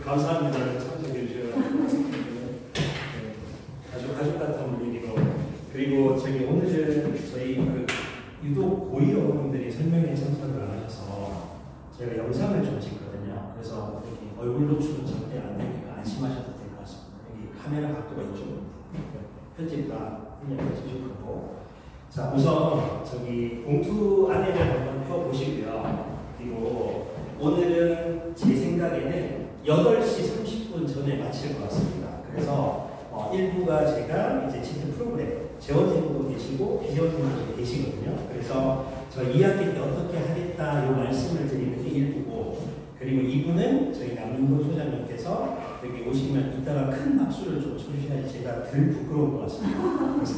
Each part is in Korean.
감사합니다. 참석해 주셔서. 아주 가족 같은 분위기로. 그리고 저기 오늘은 저희 유독 고위 어머님들이 설명회 참석을 안 하셔서 저희가 영상을 좀 찍거든요. 그래서 여기 얼굴 노출은 절대 안 되니까 안심하셔도 될 것 같습니다. 여기 카메라 각도가 이쪽. 편집 다 협력해 주실 거고. 자, 우선 저기 봉투 안내를 한번 펴보시고요. 그리고 오늘은 제 생각에는 8시 30분 전에 마칠 것 같습니다. 그래서 일부가 제가 이제 지트 프로그램, 재원생도 계시고 비재원생도 계시거든요. 그래서 저 2학기 때 어떻게 하겠다 요 말씀을 드리는 게 1부고, 그리고 2부는 저희 남인도 소장님께서 여기 오시면 이따가 큰 박수를 좀 쳐주셔야지 제가 덜 부끄러운 것 같습니다. 그래서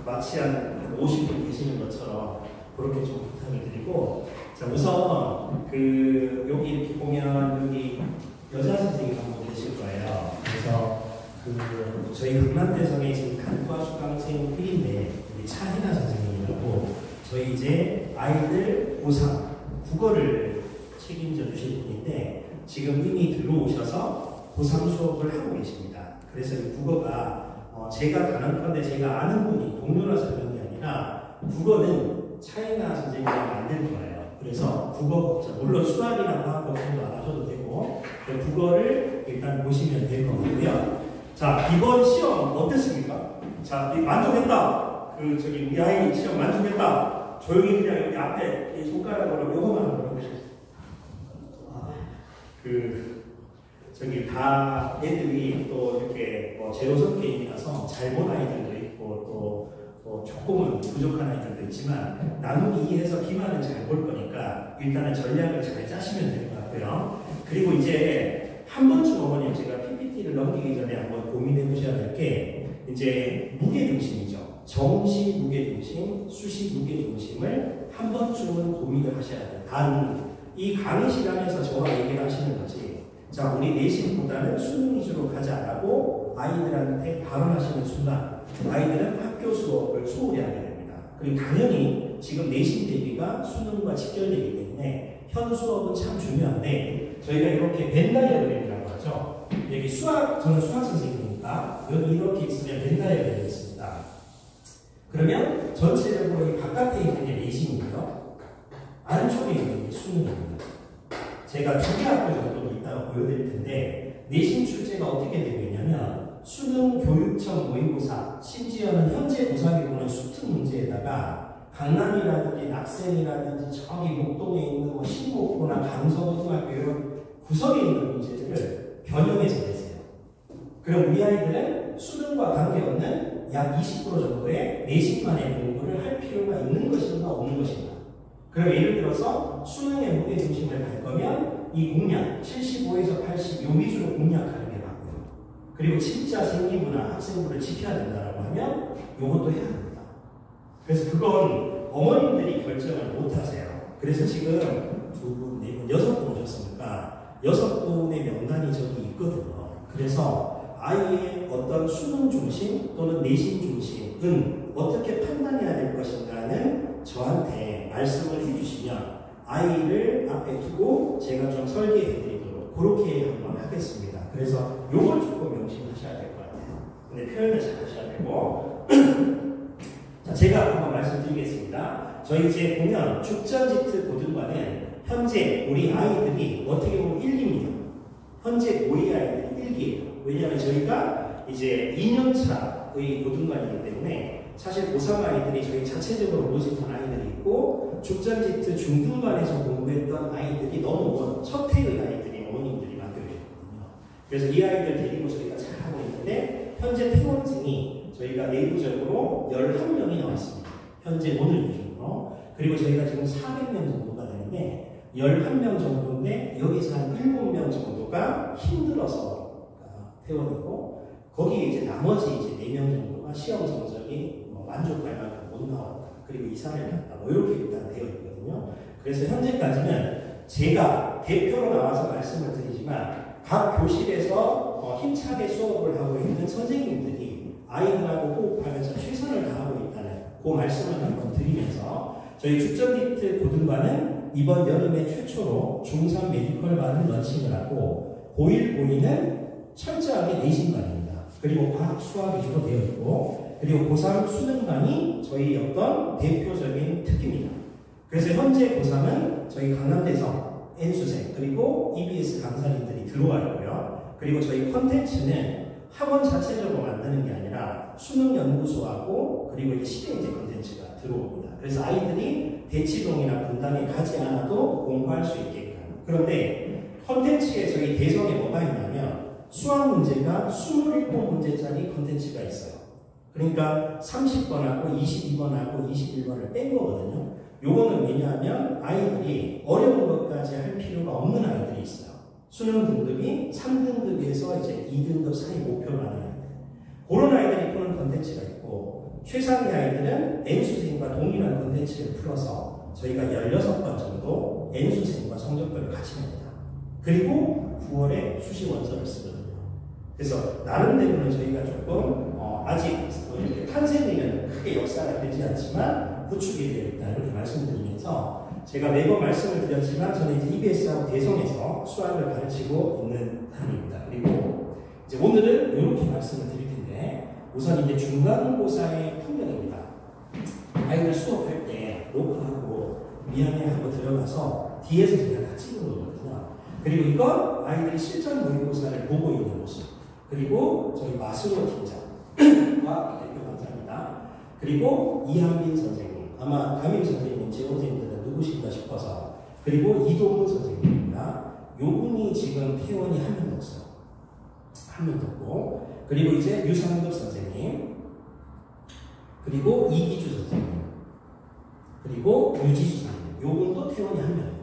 마치 한 50분 계시는 것처럼 그렇게 좀 부탁을 드리고, 자, 우선 여기 이렇게 보면 여기 여자 선생님 한 분 계실 거예요. 그래서 저희 금만대성에 지금 간과 수강생 필인데 우리 차희나 선생님이라고 저희 이제 아이들 고3 국어를 책임져 주실 분인데 지금 이미 들어오셔서 고3 수업을 하고 계십니다. 그래서 이 국어가 제가 가능한데 제가 아는 분이 동료라서 그런 게 아니라 국어는 차이나 선생님이 만든 거예요. 그래서 국어, 물론 수학이나 과학 걱정도 안 하셔도 되고 국어를 일단 보시면 될 거고요. 자, 이번 시험 어땠습니까? 자, 만족했다. 저기 우리 아이 시험 만족했다. 조용히 그냥 여기 앞에 이 손가락으로 요거만 한번 해보세요. 저기 다 애들이 또 이렇게 제로섬 게임이라서 잘 본 아이들도 있고 또 조금은 부족한 아이들도 있지만 나누기 2해서 기말은 잘 볼 거니까 일단은 전략을 잘 짜시면 될 것 같고요. 그리고 이제 한 번쯤 어머님 제가 PPT를 넘기기 전에 한번 고민해 보셔야 될 게 이제 무게중심이죠. 정시 무게중심, 수시 무게중심을 한 번쯤은 고민을 하셔야 돼요. 이 강의 시간에서 저와 얘기를 하시는 거지. 자, 우리 내신보다는 수능 위주로 가자라고 아이들한테 발언하시는 순간 아이들은 학교 수업을 소홀히 하게 됩니다. 그리고 당연히 지금 내신 대비가 수능과 직결되기 때문에 현 수업은 참 중요한데 저희가 이렇게 벤다이어그램이라고 하죠. 여기 저는 수학 선생님이니까 여기 이렇게 있으면 벤다이어그램이 있습니다. 그러면 전체적으로 이 바깥에 있는 게 내신이고요. 안쪽에 있는 게 수능입니다. 제가 두 개 학교 정도는 이따가 보여드릴 텐데 내신 출제가 어떻게 되고 있냐면 수능 교육청 모의고사, 심지어는 현재 고사기 보는 수특 문제에다가 강남이라든지 낙생이라든지 저기 목동에 있는 신곡고나 강서고등학교 이런 구석에 있는 문제들을 변형해서 내세요. 그럼 우리 아이들은 수능과 관계없는 약 20% 정도의 내신만의 공부를 할 필요가 있는 것인가 없는 것인가. 그럼 예를 들어서 수능의 무게중심을 갈 거면 이 공략 75에서 80 요 위주로 공략하는 게 맞고요. 그리고 진짜 생기부나 학생부를 지켜야 된다고 하면 요것도 해야 됩니다. 그래서 그건 어머님들이 결정을 못 하세요. 그래서 지금 2분, 4분, 6분 오셨으니까 6분의 명단이 저기 있거든요. 그래서 아이의 어떤 수능 중심 또는 내신 중심은 어떻게 판단해야 될 것인가는 저한테 말씀을 해주시면 아이를 앞에 두고 제가 좀 설계해 드리도록 그렇게 한번 하겠습니다. 그래서 요걸 조금 명심하셔야 될 것 같아요. 근데 표현을 잘 하셔야 되고 자, 제가 한번 말씀드리겠습니다. 저희 이제 보면 죽전지트 고등반은 현재 우리 아이들이 어떻게 보면 1, 2입니다. 현재 고2 아이들이 1기예요. 왜냐하면 저희가 이제 2년차의 고등반이기 때문에 사실 고3 아이들이 저희 자체적으로 모집한 아이들이 있고 죽전지트 중등반에서 공부했던 아이들이 너무 첫 해의 아이들이 어머님들이 맡겨주셨거든요. 그래서 이 아이들 데리고 저희가 잘 하고 있는데 현재 퇴원생이 저희가 내부적으로 11명이 나왔습니다. 현재 오늘 기준으로. 그리고 저희가 지금 400명 정도가 되는데 11명 정도인데 여기서 한 7명 정도가 힘들어서 퇴원이고 거기에 이제 나머지 이제 4명 정도가 시험 성적이 만족할 만큼 못 나왔다. 그리고 이사를 갔다. 이렇게 일단 되어 있거든요. 그래서 현재까지는 제가 대표로 나와서 말씀을 드리지만 각 교실에서 힘차게 수업을 하고 있는 선생님들이 아이들하고 호흡하면서 최선을 다하고 있다는 그 말씀을 한번 드리면서 저희 죽전지트 고등반은 이번 여름에 최초로 중3 메디컬반을 런칭을 하고 고1, 고2는 철저하게 내신반입니다. 그리고 과학, 수학 위주로 되어 있고 그리고 고3 수능반이 저희 어떤 대표적인 특기입니다. 그래서 현재 고3은 저희 강남대성, N수생, 그리고 EBS 강사님들이 들어와 있고요. 그리고 저희 컨텐츠는 학원 자체적으로 만드는 게 아니라 수능연구소하고 그리고 이제 실행제 컨텐츠가 들어옵니다. 그래서 아이들이 대치동이나 분당에 가지 않아도 공부할 수 있게끔. 그런데 컨텐츠에 저희 대성에 뭐가 있냐면 수학 문제가 27문제짜리 컨텐츠가 있어요. 그러니까 30번하고 22번하고 21번을 뺀 거거든요. 요거는 왜냐하면 아이들이 어려운 것까지 할 필요가 없는 아이들이 있어요. 수능 등급이 3등급에서 이제 2등급 사이 목표로 하는 아이들. 그런 아이들이 푸는 컨텐츠가 있고 최상위 아이들은 N수생과 동일한 컨텐츠를 풀어서 저희가 16번 정도 N수생과 성적표를 같이 냅니다. 그리고 9월에 수시 원서를 쓰거든요. 그래서 나름대로는 저희가 조금 아직 이렇게 탄생일은 크게 역사가 되지 않지만 구축이 되어 있다 이렇게 말씀드리면서 제가 매번 말씀을 드렸지만 저는 이제 EBS하고 대성에서 수학을 가르치고 있는 사람입니다. 그리고 이제 오늘은 이렇게 말씀을 드릴 텐데 우선 이제 중간고사의 풍경입니다. 아이들 수업할 때 녹화하고 미안해하고 들어가서 뒤에서 제가 다 찍은 거거든요. 그리고 이건 아이들이 실전 모의고사를 보고 있는 모습. 그리고 저희 마스로 팀장과 대표 강사입니다. 그리고 이한빈 선생님. 아마 담임 선생님, 재원생님들은 누구신가 싶어서. 그리고 이동훈 선생님입니다. 요분이 지금 회원이 한 명도 없어요. 한 명도 없고. 그리고 이제 유상급 선생님. 그리고 이기주 선생님. 그리고 유지수 선생님. 요분도 회원이 한 명입니다.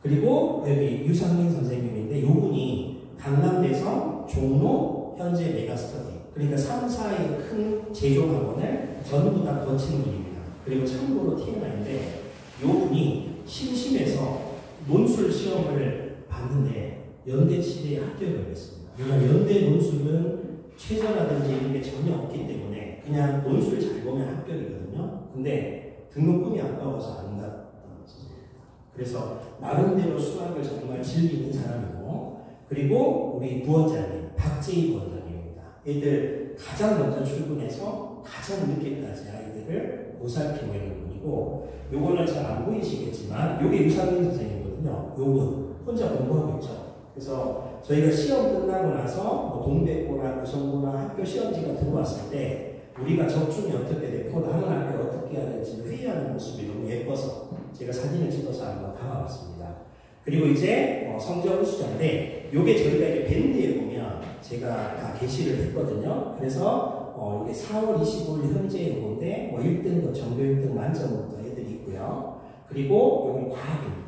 그리고 여기 유상민 선생님인데 요분이 강남대성 종로 현재 메가스터디. 그러니까 3, 4의 큰 제조학원을 전부 다 거친 분입니다. 그리고 참고로 TMI인데 요분이 심심해서 논술 시험을 봤는데 연대치대에 합격을 했습니다. 왜냐하면 연대 논술은 최저라든지 이런 게 전혀 없기 때문에 그냥 논술 잘 보면 합격이거든요. 근데 등록금이 아까워서 안 갔던 선생님입니다. 그래서 나름대로 수학을 정말 즐기는 사람이고 그리고 우리 부원장님 박재희 부원장님입니다. 애들 가장 먼저 출근해서 가장 늦게까지 아이들을 보살피고 있는 분이고 요거는 잘 안 보이시겠지만 요게 유상민 선생님이거든요. 요분 혼자 공부하고 있죠. 그래서 저희가 시험 끝나고 나서 뭐 동백고나 구성고나 학교 시험지가 들어왔을 때 우리가 적중이 어떻게 됐고 다른 학교 어떻게 해야 될지 회의하는 모습이 너무 예뻐서 제가 사진을 찍어서 한번 담아봤습니다. 그리고 이제 성적 우수자인데 요게 저희가 이제 밴드에 보면 제가 다 게시를 했거든요. 그래서 이게 4월 25일 현재 요건데 뭐 1등급 전교 1등 만점부터 애들이 있고요. 그리고 요건 과학입니다.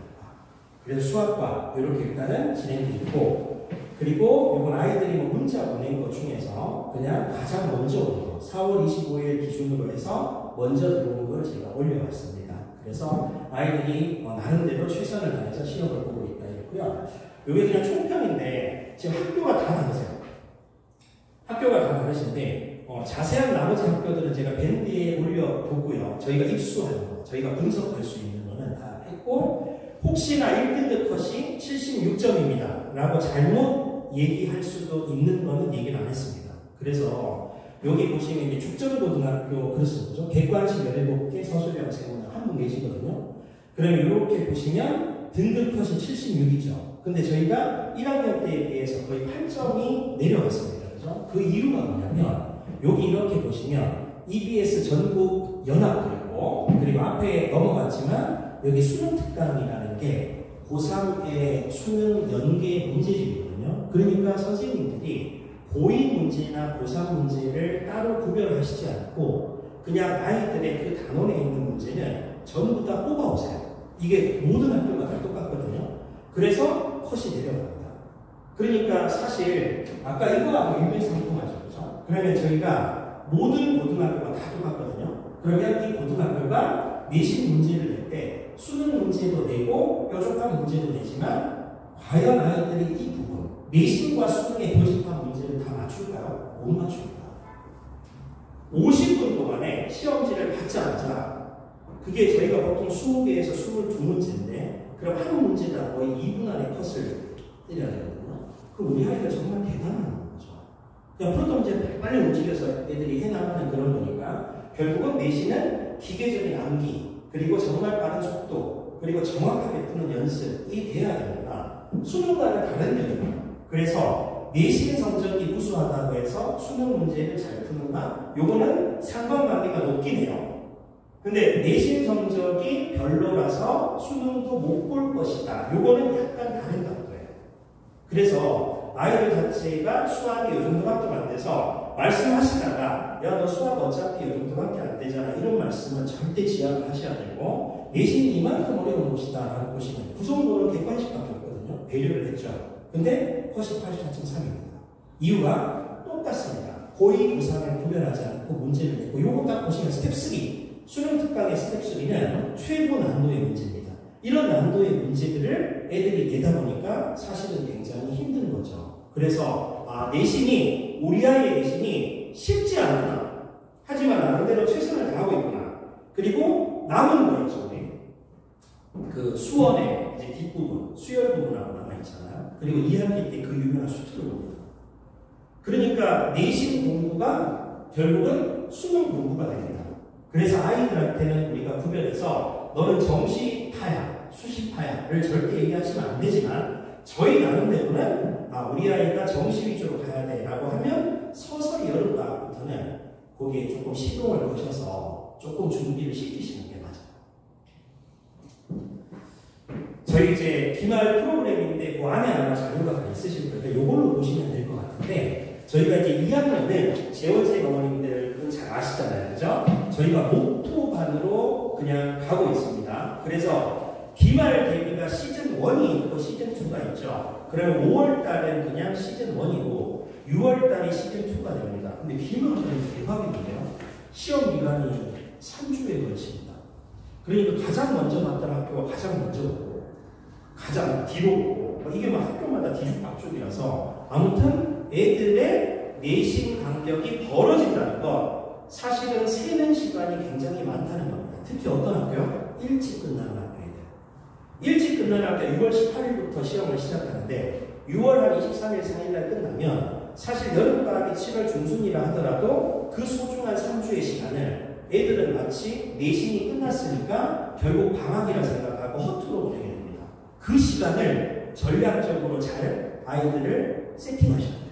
그래서 수학과 이렇게 일단은 진행이 있고 그리고 요건 아이들이 뭐 문자 보낸 것 중에서 그냥 가장 먼저 오는 거 4월 25일 기준으로 해서 먼저 들어온 걸 제가 올려왔습니다. 그래서 아이들이 나름대로 최선을 다해서 시험을 보고 있다 이랬고요. 이게 그냥 총평인데 지금 학교가 다 다르세요. 학교가 다 다르신데 자세한 나머지 학교들은 제가 밴드에 올려두고요. 저희가 입수하는 거, 저희가 분석할 수 있는 거는 다 했고 혹시나 1등급 컷이 76점입니다. 라고 잘못 얘기할 수도 있는 거는 얘기를 안 했습니다. 그래서 여기 보시면 이제 죽전고등학교 그렇습니다. 객관식 17개, 서술형 세고는 한 분 계시거든요. 그러면 이렇게 보시면 등급 컷이 76이죠. 근데 저희가 1학년 때에 비해서 거의 8점이 내려갔습니다. 그죠? 그 이유가 뭐냐면 여기 이렇게 보시면 EBS 전국 연합도 있고 그리고 앞에 넘어갔지만 여기 수능 특강이라는 게 고3의 수능 연계 문제집이거든요. 그러니까 선생님들이 고2 문제나 고3 문제를 따로 구별하시지 않고 그냥 아이들의 그 단원에 있는 문제는 전부 다 뽑아오세요. 이게 모든 학교가 다 똑같거든요. 그래서 컷이 내려갑니다. 그러니까 사실 아까 이거하고 일맥상통하죠. 그렇죠? 그러면 저희가 모든 고등학교가 다 똑같거든요. 그러면 이 고등학교가 내신 문제를 낼 때 수능 문제도 내고 뾰족한 문제도 내지만 과연 아이들이 이 부분 내신과 수능의 교집합 문제를 다 맞출까요? 못 맞춥니다. 50분 동안에 시험지를 받자마자 그게 저희가 보통 20개에서 22문제인데 그럼 한 문제당 거의 2분 안에 컷을 때려야 되거든요. 그럼 우리 아이가 정말 대단한 거죠. 그냥 풀었던 문제 빨리 움직여서 애들이 해나가는 그런 거니까 결국은 내신은 기계적인 암기 그리고 정말 빠른 속도 그리고 정확하게 푸는 연습이 돼야 됩니다. 수능과는 다른 점입니다. 그래서 내신 성적이 우수하다고 해서 수능 문제를 잘 푸는가? 요거는 상관관계가 높긴 해요. 근데 내신 성적이 별로라서 수능도 못 볼 것이다. 요거는 약간 다른 각도예요. 그래서 아이들 자체가 수학이 요 정도밖에 안 돼서 말씀하시다가 야 너 수학 어차피 요 정도밖에 안 되잖아 이런 말씀은 절대 지양을 하셔야 되고 내신이 이만큼 어려운 것이다 라고 보시면 그 정도는 객관식밖에 없거든요. 배려를 했죠. 근데 컷이 84.3입니다. 이유가 똑같습니다. 고2, 고3을 구별하지 않고 문제를 냈고 요거 딱 보시면 스텝 3 수능 특강의 스텝 3는 최고 난도의 문제입니다. 이런 난도의 문제들을 애들이 내다 보니까 사실은 굉장히 힘든 거죠. 그래서 내신이 우리 아이의 내신이 쉽지 않구나. 하지만 나름대로 최선을 다하고 있구나. 그리고 남은 거 있죠. 그 수원의 이제 뒷부분, 수열 부분하고 남아있잖아요. 그리고 2학기 때 그 유명한 수트를 봅니다. 그러니까 내신 공부가 결국은 수능 공부가 됩니다. 그래서 아이들한테는 우리가 구별해서 너는 정시파야, 수시파야를 절대 얘기하시면 안 되지만 저희 나름대로는 우리 아이가 정시 위주로 가야 돼 라고 하면 서서히 여름방학부터는 거기에 조금 시동을 거셔서 조금 준비를 시키시는 게 맞아요. 저희 이제 기말 프로그램인데 그 안에 아마 자료가 있으실 거예요. 이걸로 보시면 될 것 같은데 저희가 이제 2학년은 재원생 어머님들은 잘 아시잖아요. 그죠? 저희가 목토반으로 그냥 가고 있습니다. 그래서 기말 대비가 시즌 1이 있고 시즌 2가 있죠. 그러면 5월 달은 그냥 시즌 1이고 6월 달이 시즌 2가 됩니다. 근데 기말은 대박인데요. 시험 기간이 3주에 걸칩니다. 그러니까 가장 먼저 갔던 학교가 가장 먼저 오고 가장 뒤로 오고 이게 막 학교마다 뒤죽박죽이라서 아무튼 애들의 내신 간격이 벌어진다는 것 사실은 세는 시간이 굉장히 많다는 겁니다. 특히 어떤 학교요? 일찍 끝나는 학교예요. 일찍 끝나는 학교 6월 18일부터 시험을 시작하는데 6월 한 23일, 4일날 끝나면 사실 여름방학이 7월 중순이라 하더라도 그 소중한 3주의 시간을 애들은 마치 내신이 끝났으니까 결국 방학이라 생각하고 허투루 보내게 됩니다. 그 시간을 전략적으로 잘 아이들을 세팅하셔야 돼요.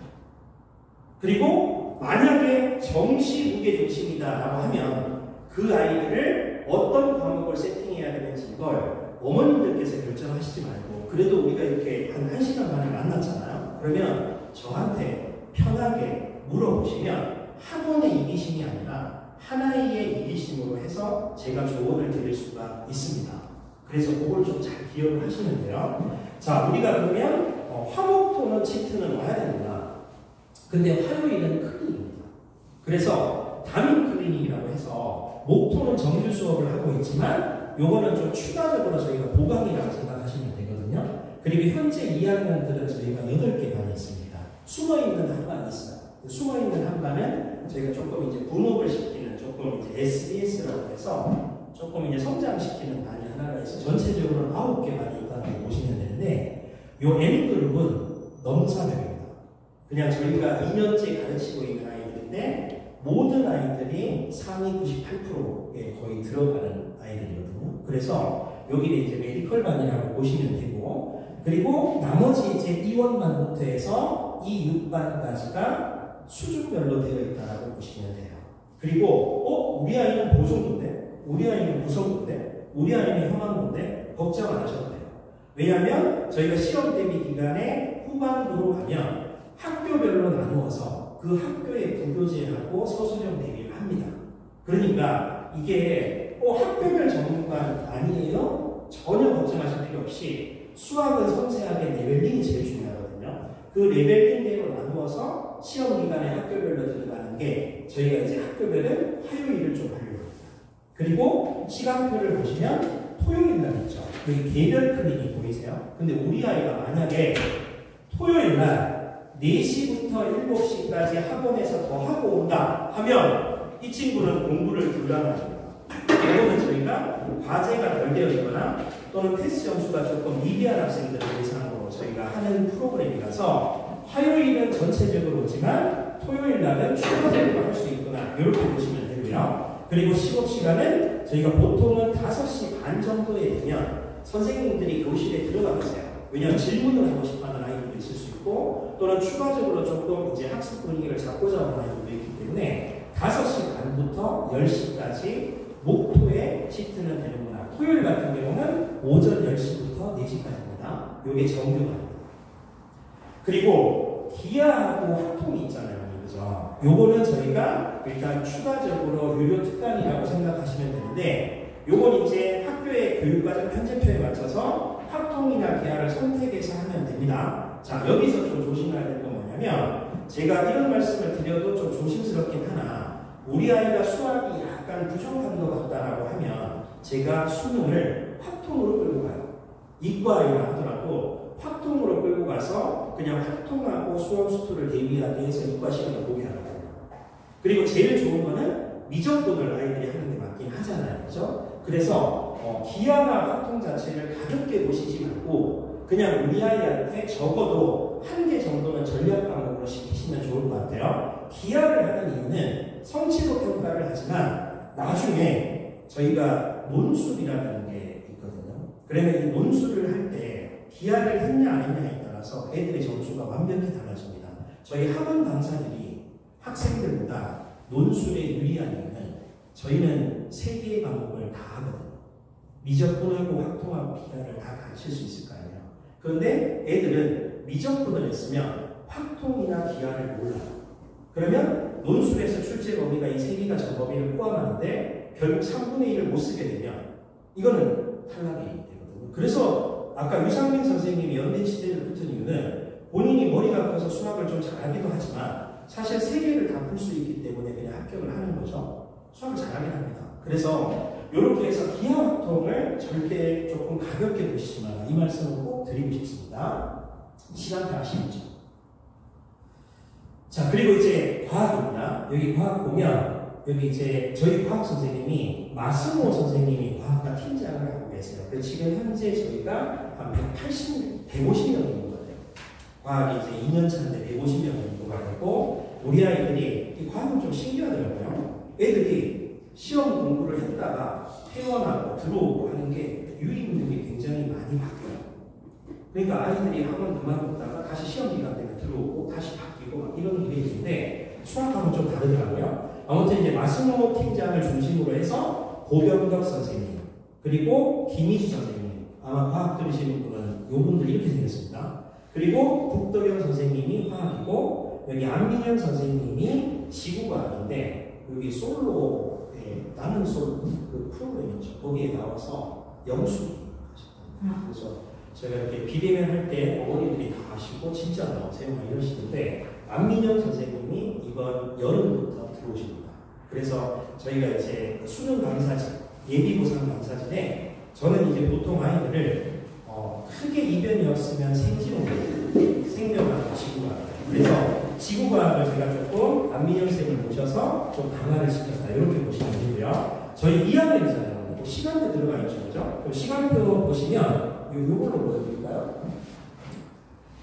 그리고 만약에 정시 무게중심이다라고 하면 그 아이들을 어떤 과목을 세팅해야 되는지 이걸 어머님들께서 결정하시지 말고 그래도 우리가 이렇게 한 1시간 반을 만났잖아요. 그러면 저한테 편하게 물어보시면 학원의 이기심이 아니라 하나의 이기심으로 해서 제가 조언을 드릴 수가 있습니다. 그래서 그걸 좀 잘 기억을 하시면 돼요. 자, 우리가 그러면 화목토는 치트는 와야 됩니다. 근데 화요일은 클리닉입니다. 그래서 담임 클리닉이라고 해서 목토는 정규 수업을 하고 있지만 요거는 좀 추가적으로 저희가 보강이라고 생각하시면 되거든요. 그리고 현재 2학년들은 저희가 8개 반이 있습니다. 숨어있는 한반이 있어요. 숨어있는 한반은 저희가 조금 이제 분업을 시키는 조금 이제 SBS라고 해서 조금 이제 성장시키는 반이 하나가 있어요. 전체적으로는 9개 반이 있다고 보시면 되는데 요 N그룹은 넘사벽입니다. 그냥 저희가 2년째 가르치고 있는 아이들인데 모든 아이들이 상위 98%에 거의 들어가는 아이들이거든요. 그래서 여기는 이제 메디컬 반이라고 보시면 되고 그리고 나머지 이제 2원반부터 해서 2, 6반까지가 수준별로 되어 있다고 보시면 돼요. 그리고 우리 아이는 보정도인데 우리 아이는 구성도인데 우리 아이는 혐한도인데 걱정 안 하셔도 돼요. 왜냐하면 저희가 시험 대비 기간에 후반부로 가면 학교별로 나누어서 그 학교의 부교재하고 서술형 대비를 합니다. 그러니까 이게 학교별 전문가 아니에요? 전혀 걱정하실 필요 없이 수학은 섬세하게 레벨링이 제일 중요하거든요. 그 레벨링대로 나누어서 시험 기간에 학교별로 들어가는 게 저희가 이제 학교별은 화요일을 좀 하려고 합니다. 그리고 시간표를 보시면 토요일 날 있죠. 여기 개별 클리닉 보이세요? 근데 우리 아이가 만약에 토요일 날 4시부터 7시까지 학원에서 더 하고 온다 하면 이 친구는 공부를 불가능합니다. 이거는 저희가 저희가 과제가 덜 되어 있거나 또는 테스트 점수가 조금 미비한 학생들을 대상으로 저희가 하는 프로그램이라서 화요일은 전체적으로 오지만 토요일 날은 추가적으로 할 수 있거나 이렇게 보시면 되고요. 그리고 시급시간은 저희가 보통은 5시 반 정도에 되면 선생님들이 교실에 들어가 계세요. 왜냐하면 질문을 하고 싶어하는 아이들도 있을 수 있고 또는 추가적으로 조금 이제 학습 분위기를 잡고자 하는 아이들도 있기 때문에 5시 반부터 10시까지 목토에 시트는 되는구나. 토요일 같은 경우는 오전 10시부터 4시까지입니다. 이게 정규반입니다. 그리고 기하하고 학통이 있잖아요. 그죠? 요거는 저희가 일단 추가적으로 유료 특강이라고 생각하시면 되는데 요건 이제 학교의 교육과정 편제표에 맞춰서 학통이나 기하를 선택해서 하면 됩니다. 자, 여기서 좀 조심해야 될 건 뭐냐면 제가 이런 말씀을 드려도 좀 조심스럽긴 하나 우리 아이가 수학이 약간 부족한 것 같다라고 하면 제가 수능을 확통으로 끌고 가요. 이과이라 하더라도 확통으로 끌고 가서 그냥 확통하고 수험 수투를 대비하기 위해서 이과 시험을 보게 하거든요. 그리고 제일 좋은 거는 미적분을 아이들이 하는 게 맞긴 하잖아요. 그죠? 그래서 기하나 확통 자체를 가볍게 보시지 말고 그냥 우리 아이한테 적어도 한 개 정도는 전략 과목으로 시키시면 좋을 것 같아요. 기하를 하는 이유는 성취도 평가를 하지만 나중에 저희가 논술이라는 게 있거든요. 그러면 이 논술을 할 때 기하를 했냐 안 했냐에 따라서 애들의 점수가 완벽히 달라집니다. 저희 학원 강사들이 학생들보다 논술에 유리한 이유는 저희는 3개의 과목을 다 하거든요. 미적분하고 확통하고 기하를 다 가르칠 수 있을 거 아니에요. 그런데 애들은 미적분을 했으면 확통이나 기하를 몰라요. 그러면 논술에서 출제 범위가 이 3개가 전 범위를 포함하는데 결국 3분의 1을 못 쓰게 되면 이거는 탈락이 되거든요. 그래서 아까 유상민 선생님이 연대치대를 붙은 이유는 본인이 머리가 커서 수학을 좀 잘하기도 하지만 사실 3개를 다 풀 수 있기 때문에 그냥 합격을 하는 거죠. 수학을 잘하긴 합니다. 그래서 이렇게 해서 기하 확통을 절대 조금 가볍게 보시지 마라. 이 말씀을 꼭 드리고 싶습니다. 시간표 아시겠죠? 자, 그리고 이제 과학입니다. 여기 과학 보면 여기 이제 저희 과학 선생님이 마스모 선생님이 과학과 팀장을 하고 계세요. 그래서 지금 현재 저희가 한 150명 정도 돼요. 과학이 이제 2년 차인데 150명 정도가 되고 우리 아이들이 이 과학은 좀 신기하더라고요. 애들이 시험 공부를 했다가 퇴원하고 들어오고 하는 게 유의 능력이 굉장히 많이 바뀌어요. 그러니까 아이들이 학원 그만뒀다가 다시 시험 기간 때문에 들어오고 다시 바뀌고 막 이런 일이 있는데 수학하고는 좀 다르더라고요. 아무튼 이제 마스모 팀장을 중심으로 해서 고병덕 선생님 그리고 김희수 선생님 아마 과학 들으시는 분은 요분들 이렇게 생겼습니다. 그리고 국덕영 선생님이 화학이고 여기 안민영 선생님이 지구과학인데 여기 솔로 나는 솔로 그 프로그램이죠. 거기에 나와서 영수기 하셨답니다. 그래서 제가 이렇게 비대면 할 때 어머니들이 다 아시고 진짜 나오세요 이러시는데 안민영 선생님이 이번 여름부터 들어오십니다. 그래서 저희가 이제 수능 강사진 예비고사 강사진에 저는 이제 보통 아이들을 크게 이변이 없으면 생명과학, 지구과학 그래서 지구과학을 제가 조금 안민영 선생님 모셔서 좀 강화를 시켰다 이렇게 보시면 되고요. 저희 2학년이잖아요. 시간표 들어가 있죠, 그죠? 그럼 시간표 보시면 이걸로 보여드릴까요?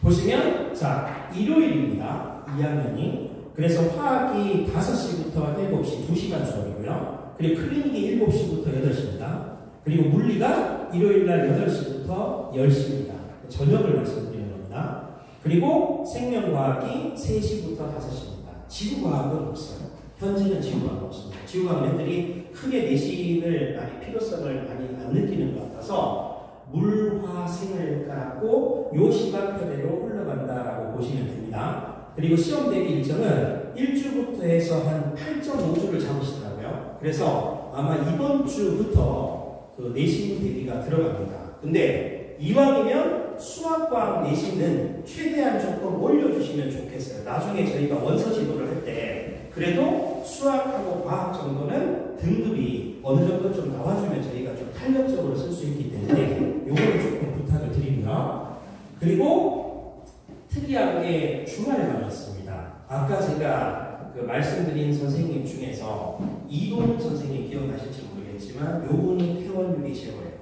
보시면 자 일요일입니다. 2학년이 그래서 화학이 5시부터 7시 2시간 수업이고요. 그리고 클리닉이 7시부터 8시입니다. 그리고 물리가 일요일날 8시부터 10시입니다. 저녁을 말씀드리는 겁니다. 그리고 생명과학이 3시부터 5시입니다. 지구과학은 없어요. 현재는 지구과학은 없습니다. 지구과학 애들이 크게 내신을 많이 필요성을 많이 안 느끼는 것 같아서 물화생을 깔았고 요 시간표대로 흘러간다라고 보시면 됩니다. 그리고 시험 대비 일정은 1주부터 해서 한 8.5주를 잡으시더라고요. 그래서 아마 이번 주부터 그 내신 대비가 들어갑니다. 근데 이왕이면 수학과학 내신은 최대한 조금 올려주시면 좋겠어요. 나중에 저희가 원서 지도를 할 때 그래도 수학하고 과학 정도는 등급이 어느 정도 좀 나와주면 저희가 좀 탄력적으로 쓸 수 있기 때문에 요거를 조금 부탁을 드리고요. 그리고 특이한 게 주말만 있습니다. 아까 제가 그 말씀드린 선생님 중에서 이동훈 선생님 기억나실지 모르겠지만 모르겠지만 요분이 퇴원율이 최고예요.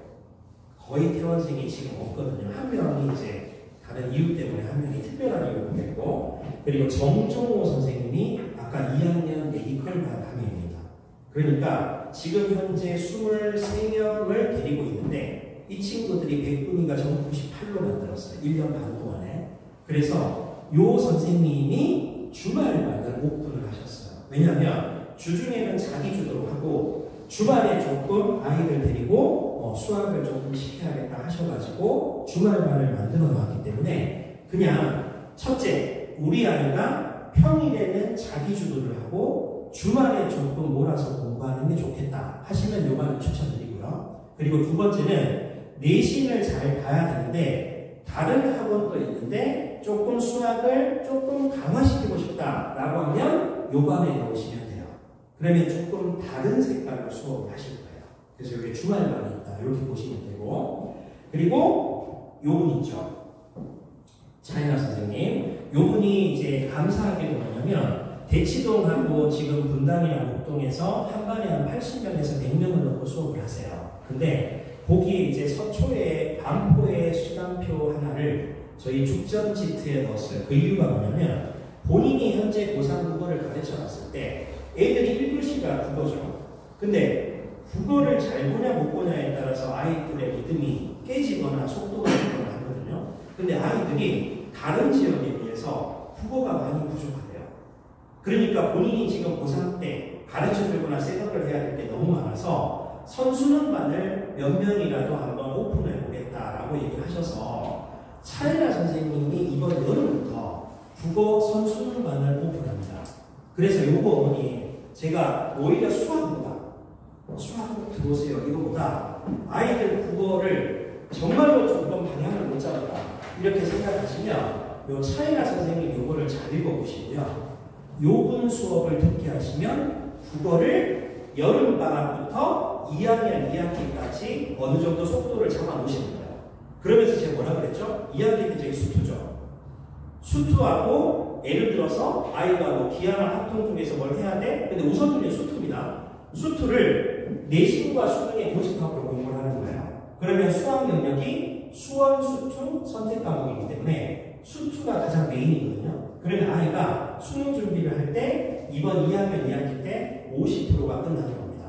거의 퇴원생이 지금 없거든요. 한 명이 이제 다른 이유 때문에 한 명이 특별한 이유로 됐고, 그리고 정종호 선생님이 아까 2학년 메디컬반 강의입니다. 그러니까 지금 현재 23명을 데리고 있는데 이 친구들이 100분인가 전부 98로 만들었어요. 1년 반 동안에. 그래서 요 선생님이 주말반을 오픈을 하셨어요. 왜냐하면 주중에는 자기 주도로 하고 주말에 조금 아이들 데리고 수학을 조금 시켜야겠다 하셔가지고 주말반을 만들어 놨기 때문에 그냥 첫째, 우리 아이가 평일에는 자기 주도를 하고 주말에 조금 몰아서 공부하는 게 좋겠다 하시면 요 반을 추천드리고요. 그리고 두 번째는 내신을 잘 봐야 되는데 다른 학원도 있는데 조금 수학을 조금 강화시키고 싶다라고 하면 요 반에 넣으시면 돼요. 그러면 조금 다른 색깔로 수업을 하실 거예요. 그래서 여기 주말반이 있다 이렇게 보시면 되고, 그리고 요분 있죠. 차이나 선생님. 요분이 이제 감사한 게 뭐냐면 대치동하고 지금 분당이나 목동에서 한 반에 한 80명에서 100명을 넣고 수업을 하세요. 근데 거기에 이제 서초에 반포의 수강표 하나를 저희 죽전지트에 넣었어요. 그 이유가 뭐냐면 본인이 현재 고3 국어를 가르쳐 놨을 때 애들이 1교시가 국어죠. 근데 국어를 잘 보냐 못 보냐에 따라서 아이들의 리듬이 깨지거나 속도가 늘거나 하거든요. 근데 아이들이 다른 지역에 비해서 국어가 많이 부족하대요. 그러니까 본인이 지금 고3 때 가르쳐주거나 셋업을 해야 될 게 너무 많아서 선수능반을 몇 명이라도 한번 오픈해 보겠다라고 얘기하셔서 차이나 선생님이 이번 여름부터 국어 선수능반을 오픈합니다. 그래서 요거 어머니 제가 오히려 수학보다 수학으로 들어오세요. 이거보다 아이들 국어를 정말로 조금 방향을 못 잡았다 이렇게 생각하시면 요 차이나 선생님 요거를 잘 읽어보시고요. 요분 수업을 듣게 하시면 국어를 여름방학부터 2학년 2학기까지 어느 정도 속도를 잡아 놓으시는 거예요. 그러면서 제가 뭐라 그랬죠? 2학기 때 저희 수투죠. 수투하고 예를 들어서 아이가 뭐 기하나 합동 중에서 뭘 해야 돼? 근데 우선순위 수투입니다. 수투를 내신과 수능의 교집합으로 공부를 하는 거예요. 그러면 수학 영역이 수원, 수투, 선택 과목이기 때문에 수투가 가장 메인이거든요. 그러면 아이가 수능 준비를 할 때 이번 2학년 2학기 때 50%가 끝나는 겁니다.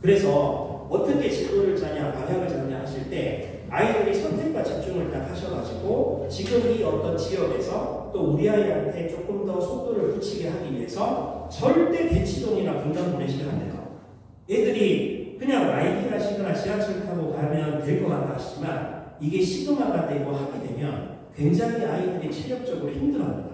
그래서 어떻게 진로를 짜냐, 방향을 잡냐 하실 때 아이들이 선택과 집중을 딱 하셔가지고 지금 이 어떤 지역에서 또 우리 아이한테 조금 더 속도를 붙이게 하기 위해서 절대 대치동이나 분당 보내시면 안 돼요. 애들이 그냥 라이딩 하시거나 지하철 타고 가면 될 것 같다 하시지만 이게 시그마가 되고 하게 되면 굉장히 아이들이 체력적으로 힘들어합니다.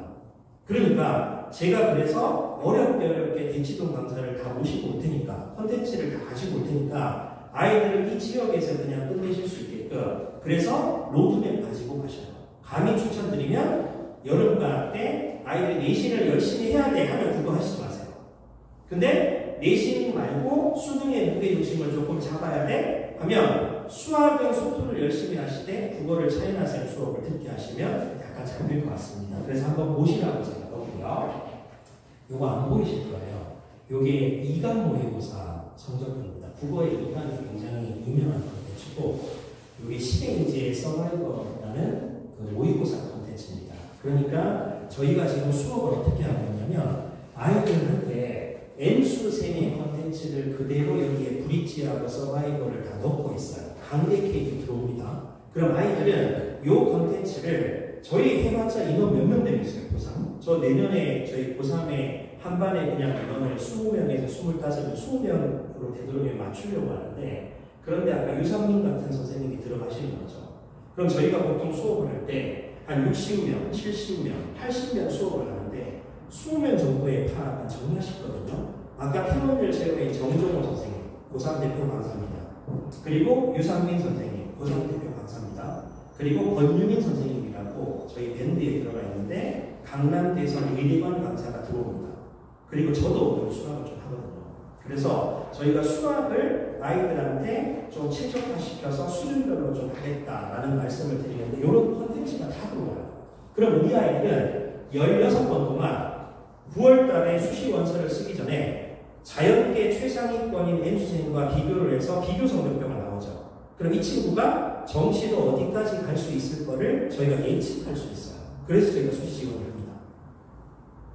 그러니까 제가 그래서 어렵게 대치동 강사를 다 모시고 올 테니까 콘텐츠를 다 가지고 올 테니까 아이들을 이 지역에서 그냥 끝내실 수 있게끔 그래서 로드맵 가지고 가셔요. 강의 추천드리면 여름방학 때 아이들이 내신을 열심히 해야 돼 하면 그거 하시지 마세요. 근데 내신 말고 수능의 무게중심을 조금 잡아야 돼 하면 수학은 소투를 열심히 하시되 국어를 차이나 쌤 수업을 듣게 하시면 약간 잘 될 것 같습니다. 그래서 한번 보시라고 제가 넣고요. 요거 안 보이실 거예요. 요게 2간 모의고사 성적표입니다. 국어의 2간이 굉장히 유명한 콘텐츠고 요게 시대인지의 서바이벌이라는 그 모의고사 콘텐츠입니다. 그러니까 저희가 지금 수업을 어떻게 하고 있냐면 아이들한테 N수생의 콘텐츠를 그대로 여기에 브릿지하고 서바이벌을 다 넣고 있어요. 강대 케이크 들어옵니다. 그럼 아이들은 이 콘텐츠를 저희 해봤자 인원 몇 명 되겠어요, 고3? 저 내년에 저희 고3에 한 반에 그냥 인원을 20명에서 25명, 20명으로 되도록 맞추려고 하는데 그런데 아까 유상민 같은 선생님이 들어가시는 거죠. 그럼 저희가 보통 수업을 할 때 한 60명, 70명, 80명 수업을 하는데 20명 정도의 파악은 정말 쉽거든요. 아까 태원열 제로의 정종호 선생님, 고3 대표 강사입니다. 그리고 유상민 선생님, 고3 대표 강사입니다. 그리고 권유민 선생님이라고 저희 밴드에 들어가 있는데 강남대선 의대관 강사가 들어옵니다. 그리고 저도 오늘 수학을 좀 하거든요. 그래서 저희가 수학을 아이들한테 좀 최적화시켜서 수준별로 좀 하겠다라는 말씀을 드리는데 이런 콘텐츠가 다 들어와요. 그럼 우리 아이들은 16번 동안 9월 달에 수시 원서를 쓰기 전에 자연계 최상위권인 N수생과 비교를 해서 비교 성적표가 나오죠. 그럼 이 친구가 정시로 어디까지 갈 수 있을 거를 저희가 예측할 수 있어요. 그래서 저희가 수시 지원을 합니다.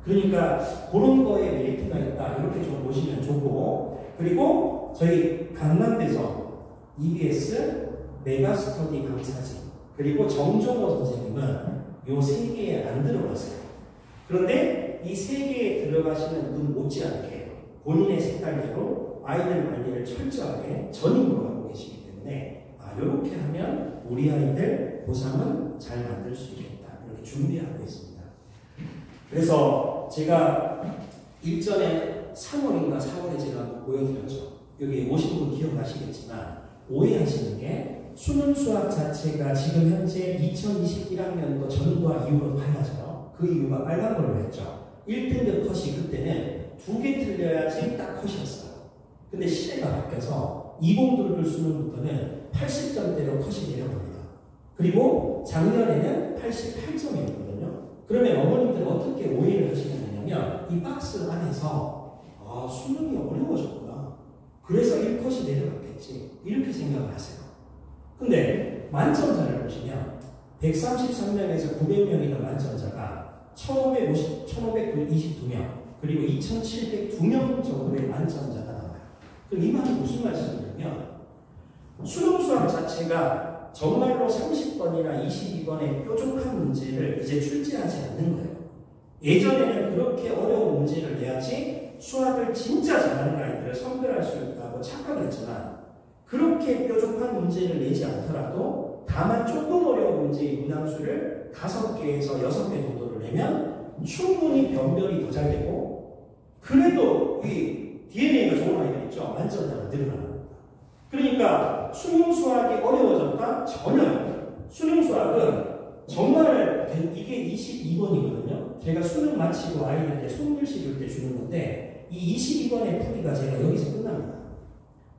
그러니까 그런 거에 메리트가 있다. 이렇게 좀 보시면 좋고, 그리고 저희 강남대서 EBS 메가스터디 강사직 그리고 정종호 선생님은 요 세 개에 안 들어가세요. 그런데 이 세 개에 들어가시는 분 못지않게 본인의 색깔대로 아이들 관리를 철저하게 전임으로 하고 계시기 때문에 이렇게 하면 우리 아이들 고3은 잘 만들 수 있겠다. 이렇게 준비하고 있습니다. 그래서 제가 일전에 3월인가 4월에 제가 한번 보여드렸죠. 여기 오신 분 기억나시겠지만 오해하시는 게 수능 수학 자체가 지금 현재 2021학년도 전과 이후로 달라져요. 그 이유가 빨간 걸로 했죠. 1등급 컷이 그때는 2개 틀려야지 딱 컷이었어요. 근데 시대가 바뀌어서 2022 수능부터는 80점대로 컷이 내려갑니다. 그리고 작년에는 88점이었거든요. 그러면 어머님들 어떻게 오해를 하시면 되냐면 이 박스 안에서 수능이 어려워졌구나. 그래서 1컷이 내려갔겠지. 이렇게 생각을 하세요. 근데 만점자를 보시면 133명에서 900명이던 만점자가 1522명 그리고 2702명 정도의 만점자가 나와요. 그럼 이 말이 무슨 말씀이냐면 수능 수학 자체가 정말로 30번이나 22번의 뾰족한 문제를 이제 출제하지 않는 거예요. 예전에는 그렇게 어려운 문제를 내야지 수학을 진짜 잘하는 아이들을 선별할 수 있다고 착각을 했지만 그렇게 뾰족한 문제를 내지 않더라도 다만 조금 어려운 문제의 문항수를 5개에서 6개 정도를 내면 충분히 변별이 더 잘 되고 그래도 이 DNA가 좋은 아이들 있죠. 만점자가 늘어나는 겁니다. 그러니까 수능 수학이 어려워졌다? 전혀요. 수능 수학은 정말 이게 22번이거든요. 제가 수능 마치고 아이들한테 손글씨 줄 때 주는 건데 이 22번의 풀이가 제가 여기서 끝납니다.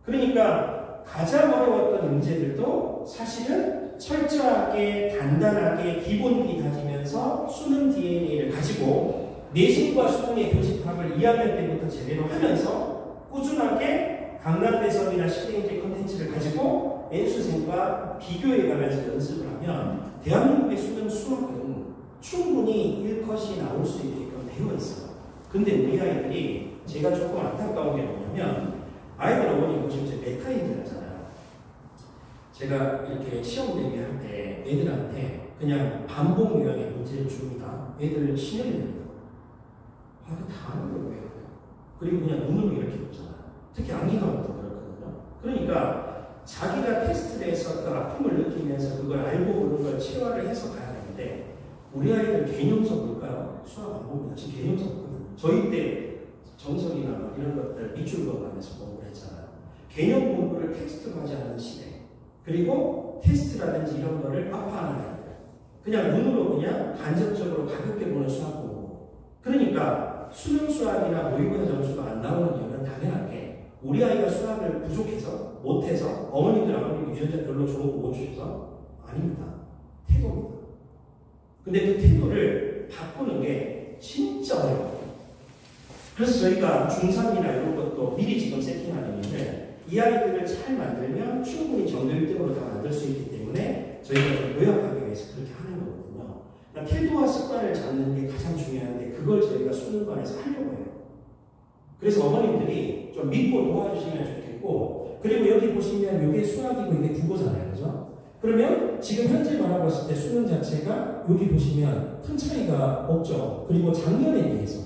그러니까 가장 어려웠던 문제들도 사실은 철저하게 단단하게 기본기 다지면서 수능 DNA를 가지고 내신과 수능의 교집합을 2학년 때부터 제대로 하면서 꾸준하게 강남대선이나 시대인재 컨텐츠를 가지고 N수생과 비교해가면서 연습을 하면 대한민국의 수능 수학은 충분히 1컷이 나올 수 있게끔 되어 있어요. 근데 우리 아이들이 제가 조금 안타까운 게 뭐냐면 아이들 어머니 보시면 제 메타인지 하잖아요. 제가 이렇게 시험 대비할 때 애들한테 그냥 반복 유형의 문제를 줍니다. 애들 신경이 됩니다. 다 아는 걸 왜 해요? 그리고 그냥 눈으로 이렇게 보잖아요. 특히 암기가부터 그렇거든요. 그러니까 자기가 테스트를 해서 그 아픔을 느끼면서 그걸 알고 보는 걸 치료를 해서 가야 되는데 우리 아이들 개념서 볼까요? 수학 안 봅니다. 지금 개념서 보거든요. 저희 때 정석이나 이런 것들 밑줄 그어가면서 공부를 했잖아요. 개념 공부를 텍스트로 하지 않는 시대. 그리고 테스트라든지 이런 거를 아파하는 아이들. 그냥 눈으로 그냥 간접적으로 가볍게 보는 수학 공부. 그러니까 수능 수학이나 모의고사 점수가 안 나오는 이유는 당연하게 우리 아이가 수학을 부족해서 못해서 어머님들 아버님 유전자 별로 좋은 거 못 주셔서 아닙니다. 태도입니다. 근데 그 태도를 바꾸는 게 진짜 어려워요. 그래서 저희가 중3이나 이런 것도 미리 지금 세팅하는 이유는 이 아이들을 잘 만들면 충분히 전교 1등으로 다 만들 수 있기 때문에 저희가 좀 요약하기 위해서 그렇게 하는 거거든요. 그러니까 태도와 습관을 잡는 게 가장 중요한데 그걸 저희가 수능관에서 하려고 해요. 그래서 어머님들이 좀 믿고 도와주시면 좋겠고 그리고 여기 보시면 이게 수학이고 이게 국어잖아요. 그죠? 그러면 지금 현재 바라봤을 때 수능 자체가 여기 보시면 큰 차이가 없죠. 그리고 작년에 비해서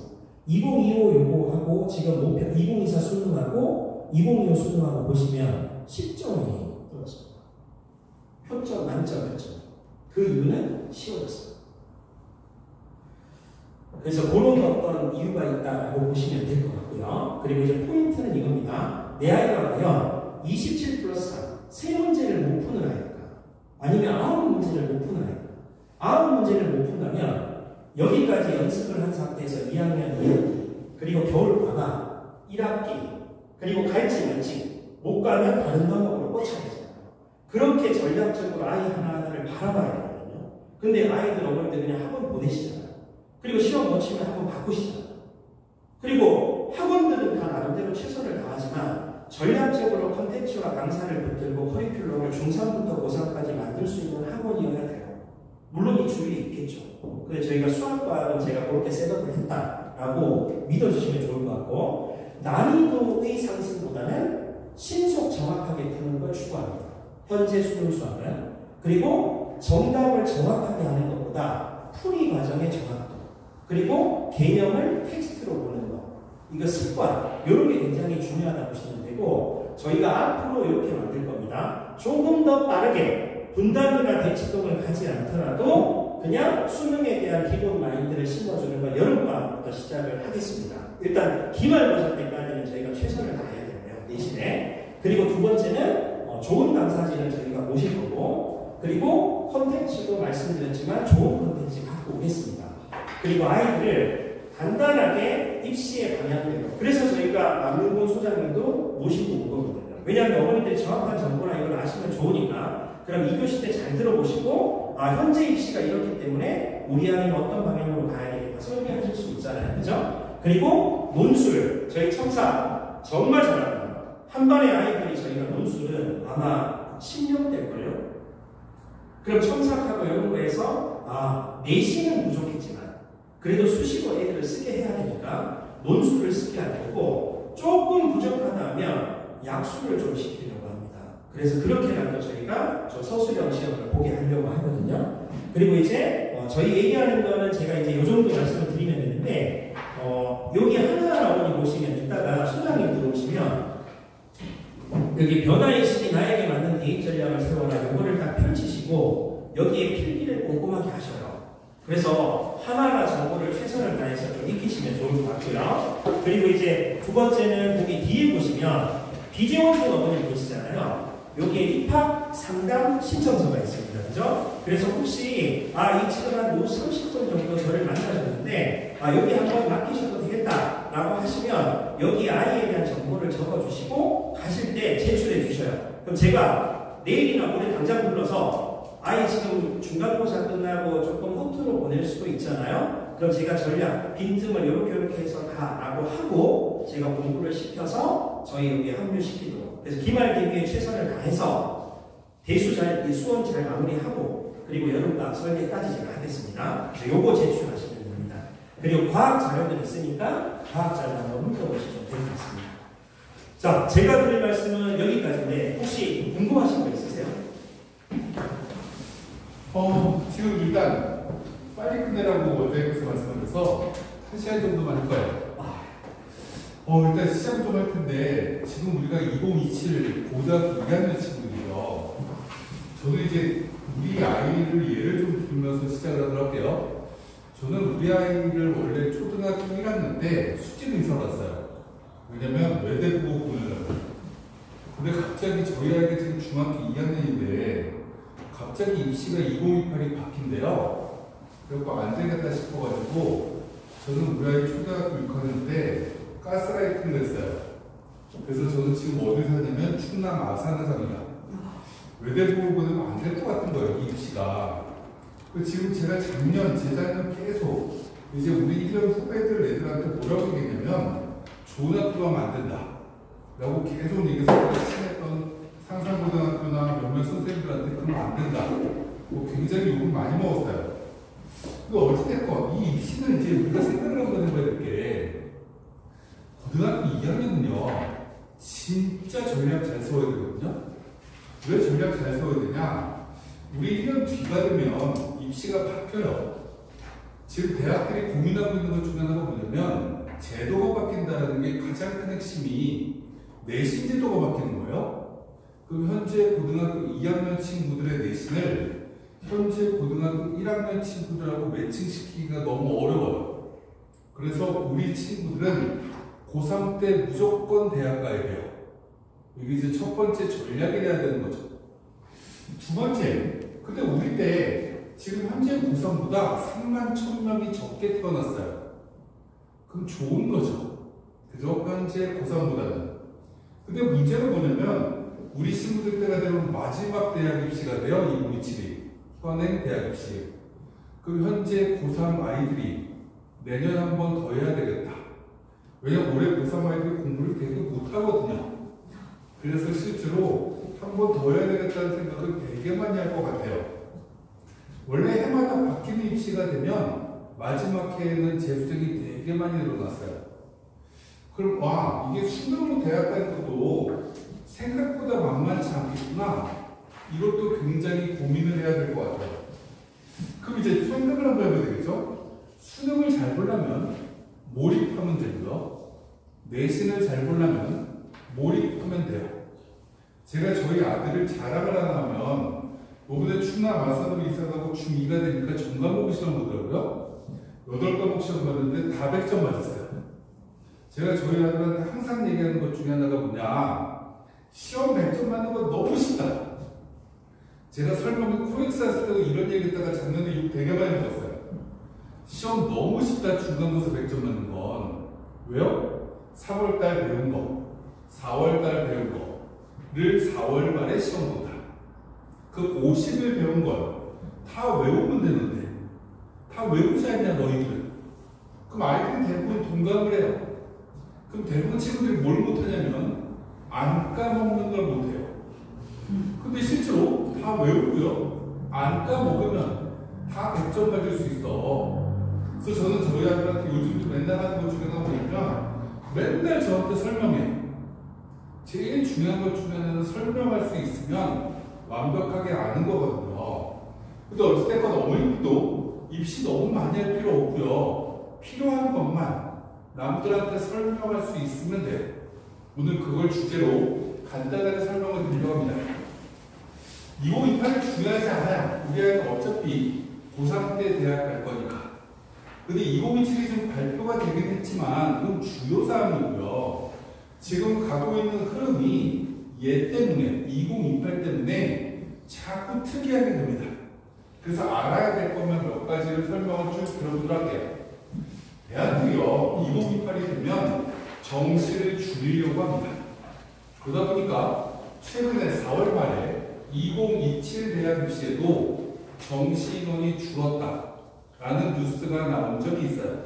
2025 요거하고 지금 목표 2024 수능하고 2025 수능하고 보시면 10점이 떨어졌습니다. 표점 만점 몇 점. 그 이유는 쉬워졌어요. 그래서 그런 어떤 이유가 있다고 보시면 될 것 같고요. 그리고 이제 포인트는 이겁니다. 내 아이가 과연 27 플러스 3 문제를 못 푸는 아이일까? 아니면 9문제를 못 푸는 아이일까? 9문제를 못 푼다면 여기까지 연습을 한 상태에서 2학년 2학기 그리고 겨울방학 1학기 그리고 갈지 말지 못 가면 다른 과목으로 꽂혀야 되잖아요. 그렇게 전략적으로 아이 하나하나를 바라봐야 되거든요. 근데 아이들 어머니들 그냥 학원 보내시잖아요. 그리고 시험 못 치면 학원 바꾸시잖아요. 그리고 학원들은 다 나름대로 최선을 다하지만 전략적으로 콘텐츠와 강사를 붙들고 커리큘럼을 중3부터 고3까지 만들 수 있는 학원이어야 돼요. 물론 이 주위에 있겠죠. 그래서 저희가 수학과는 제가 그렇게 셋업을 했다라고 믿어주시면 좋을 것 같고, 난이도의 상승보다는 신속 정확하게 푸는 걸 추구합니다. 현재 수능 수학은. 그리고 정답을 정확하게 하는 것보다 풀이 과정의 정확도, 그리고 개념을 텍스트로 보는 것, 이거 습관, 이런 게 굉장히 중요하다고 보시면 되고, 저희가 앞으로 이렇게 만들 겁니다. 조금 더 빠르게 분담이나 대치동을 가지 않더라도 그냥 수능에 대한 기본 마인드를 심어주는 걸 여름방학부터 시작을 하겠습니다. 일단 기말고사 때까지는 저희가 최선을 다해야 되고요, 내신에. 그리고 두 번째는 좋은 강사진을 저희가 모실 거고, 그리고 콘텐츠도 말씀드렸지만 좋은 콘텐츠 갖고 오겠습니다. 그리고 아이들을 간단하게 입시의 방향대로, 그래서 저희가 남윤곤 소장님도 모시고 온 거거든요. 왜냐하면 어머니들이 정확한 정보나 이걸 아시면 좋으니까, 그럼 2교시 때 잘 들어보시고, 현재 입시가 이렇기 때문에 우리 아이는 어떤 방향으로 가야 되겠다 설계하실 수 있잖아요. 그죠? 그리고 논술, 저희 첨사 정말 잘합니다. 한 반의 아이들이 저희가 논술은 아마 10년 될걸요? 그럼 첨삭하고 이런 거에서 내신은 부족했지만 그래도 수식어 애들을 쓰게 해야 되니까 논술을 쓰게 할 거고, 조금 부족하다면 약수를 좀 시키려고 합니다. 그래서 그렇게라도 저희가 저 서술형 시험을 보게 하려고 하거든요. 그리고 이제 저희 얘기하는 거는 제가 이제 이 정도 말씀을 드리면 되는데, 여기 하나하나 어머니 보시면 이따가 소장님 들어오시면 여기 변화의식이 나에게 맞는 대입 전략을 세워라, 이거를 딱 펼치시고 여기에 필기를 꼼꼼하게 하셔요. 그래서 하나하나 정보를 최선을 다해서 좀 익히시면 좋을 것 같고요. 그리고 이제 두 번째는 거기 뒤에 보시면 비재원생 어머니 보시잖아요. 여기에 입학 상담 신청서가 있습니다. 그죠? 그래서 혹시 이 친구가 한 30분 정도 저를 만나셨는데 여기 한번 맡기셔도 되겠다 라고 하시면 여기 아이에 대한 정보를 적어주시고 가실 때 제출해 주셔요. 그럼 제가 내일이나 모레 당장 불러서 아이 지금 중간고사 끝나고 조금 허투루 보낼 수도 있잖아요. 그럼 제가 전략, 빈틈을 이렇게 해서 가라고 하고 제가 공부를 시켜서 저희 여기 합류시키도록. 그래서 기말 대비에 최선을 다해서 대수 잘, 수원 잘 마무리하고 그리고 여름방학 설계까지 제가 하겠습니다. 그래서 요거 제출하시면 됩니다. 그리고 과학 자료들이 있으니까 과학 자료 한번 훑어보시면 될 것 같습니다. 자, 제가 드릴 말씀은 여기까지인데 혹시 궁금하신 거 있으세요? 지금 일단 빨리 끝내라고 원장님께서 말씀하셔서 1시간 정도만 할 거예요. 일단 시작 좀 할 텐데, 지금 우리가 2027 고등학교 2학년 친구들이요. 저는 이제 우리 아이를 예를 좀 들면서 시작을 하도록 할게요. 저는 우리 아이를 원래 초등학교 1학년 때 수지로 이사 왔어요. 왜냐면 외대보고 보내려고. 근데 갑자기 저희 아이가 지금 중학교 2학년인데 갑자기 입시가 2028이 바뀐대요. 그래서 안 되겠다 싶어가지고 저는 우리 아이 초등학교 6학년 때 가스라이팅을 했어요. 그래서 저는 지금 어디 사냐면 충남 아산에 삽니다. 외대보고 보내면 안 될 것 같은 거예요, 이 입시가. 지금 제가 재작년 계속 이제 우리 1년 후배들 애들한테 뭐라고 얘기했냐면 좋은 학교 가면 안 된다 라고 계속 얘기해서 친했던 상산고등학교나 몇몇 선생님들한테 그러면 안 된다. 굉장히 욕을 많이 먹었어요. 어찌됐건 이 입시는 이제 우리가 생각을 하고 있는 게 고등학교 2학년은요 진짜 전략 잘 세워야 되거든요. 왜 전략 잘 세워야 되냐? 우리 1년 뒤가 되면 입시가 바뀌어요. 지금 대학들이 고민하고 있는 것 중에 하나가 뭐냐면 제도가 바뀐다는 게 가장 큰 핵심이 내신 제도가 바뀌는 거예요. 그럼 현재 고등학교 2학년 친구들의 내신을 현재 고등학교 1학년 친구들하고 매칭시키기가 너무 어려워요. 그래서 우리 친구들은 고3 때 무조건 대학 가야 돼요. 이게 이제 첫 번째 전략이 돼야 되는 거죠. 두 번째, 근데 우리 때 지금 현재 고3보다 3만 1,000명이 적게 태어났어요. 그럼 좋은 거죠. 그죠? 현재 고3보다는. 근데 문제는 뭐냐면 우리 친구들 때가 되면 마지막 대학 입시가 돼요. 2027이. 현행 대학 입시. 그럼 현재 고3 아이들이 내년 한 번 더 해야 되겠다. 왜냐면 올해 고3 아이들이 공부를 되게 못하거든요. 그래서 실제로 한 번 더 해야 되겠다는 생각을 되게 많이 할 것 같아요. 원래 해마다 바뀌는 입시가 되면 마지막 해에는 재수생이 되게 많이 늘어났어요. 그럼 와, 이게 수능으로 대학 가는 것도 생각보다 만만치 않겠구나. 이것도 굉장히 고민을 해야 될 것 같아요. 그럼 이제 생각을 한번 해봐야 되겠죠? 수능을 잘 보려면 몰입하면 되고요. 내신을 잘 보려면 몰입하면 돼요. 제가 저희 아들을 자랑을 하나 하면 이번에 충남 마산으로 이사가고 중2가 되니까 전과목 시험 보더라고요. 8과목 시험 봤는데 다 100점 맞았어요. 제가 저희 아들한테 항상 얘기하는 것 중에 하나가 뭐냐, 시험 100점 맞는 건 너무 쉽다. 제가 설명을 코엑스 했을 때도 이런 얘기 했다가 작년에 욕 되게 많이 먹었어요. 시험 너무 쉽다, 중간고사 100점 맞는 건. 왜요? 3월달 배운 거, 4월달 배운 거를 4월 말에 시험 본다. 그 50일 배운 걸 다 외우면 되는데, 다 외우지 않냐 너희들. 그럼 아이들은 대부분 동감을 해요. 그럼 대부분 친구들이 뭘 못하냐면 안 까먹는 걸 못해요. 근데 실제로 다 외우고요, 안 까먹으면 다 100점 받을 수 있어. 그래서 저는 저희 아들한테 요즘도 맨날 하는 것 중에 하나 보니까 맨날 저한테 설명해. 제일 중요한 것 중에 하나는 설명할 수 있으면 완벽하게 아는 거거든요. 근데 어찌됐건 어머님도 입시 너무 많이 할 필요 없고요, 필요한 것만 남들한테 설명할 수 있으면 돼요. 오늘 그걸 주제로 간단하게 설명을 드리려고 합니다. 2028이 중요하지 않아요. 우리 아이는 어차피 고3 때 대학 갈 거니까. 근데 2027이 좀 발표가 되긴 했지만 그건 주요 사항이고요. 지금 가고 있는 흐름이 얘 때문에, 2028 때문에 자꾸 특이하게 됩니다. 그래서 알아야 될 것만 몇 가지를 설명을 쭉 들어보도록 할게요. 대학도요, 2028이 되면 정시를 줄이려고 합니다. 그러다 보니까 최근에 4월 말에 2027 대학 입시에도 정시 인원이 줄었다라는 뉴스가 나온 적이 있어요.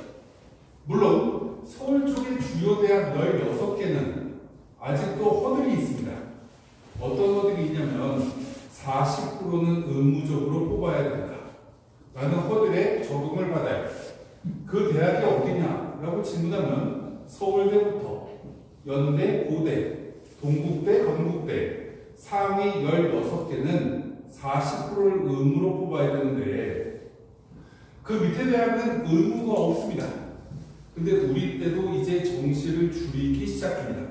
물론 서울 쪽의 주요 대학 16개는 아직도 허들이 있습니다. 어떤 허들이 있냐면 40%는 의무적으로 뽑아야 된다 라는 허들에 적응을 받아요. 그 대학이 어디냐라고 질문하면 서울대부터 연대, 고대, 동국대, 건국대 상위 16개는 40%를 의무로 뽑아야 되는데 그 밑에 대학은 의무가 없습니다. 근데 우리 때도 이제 정시를 줄이기 시작합니다.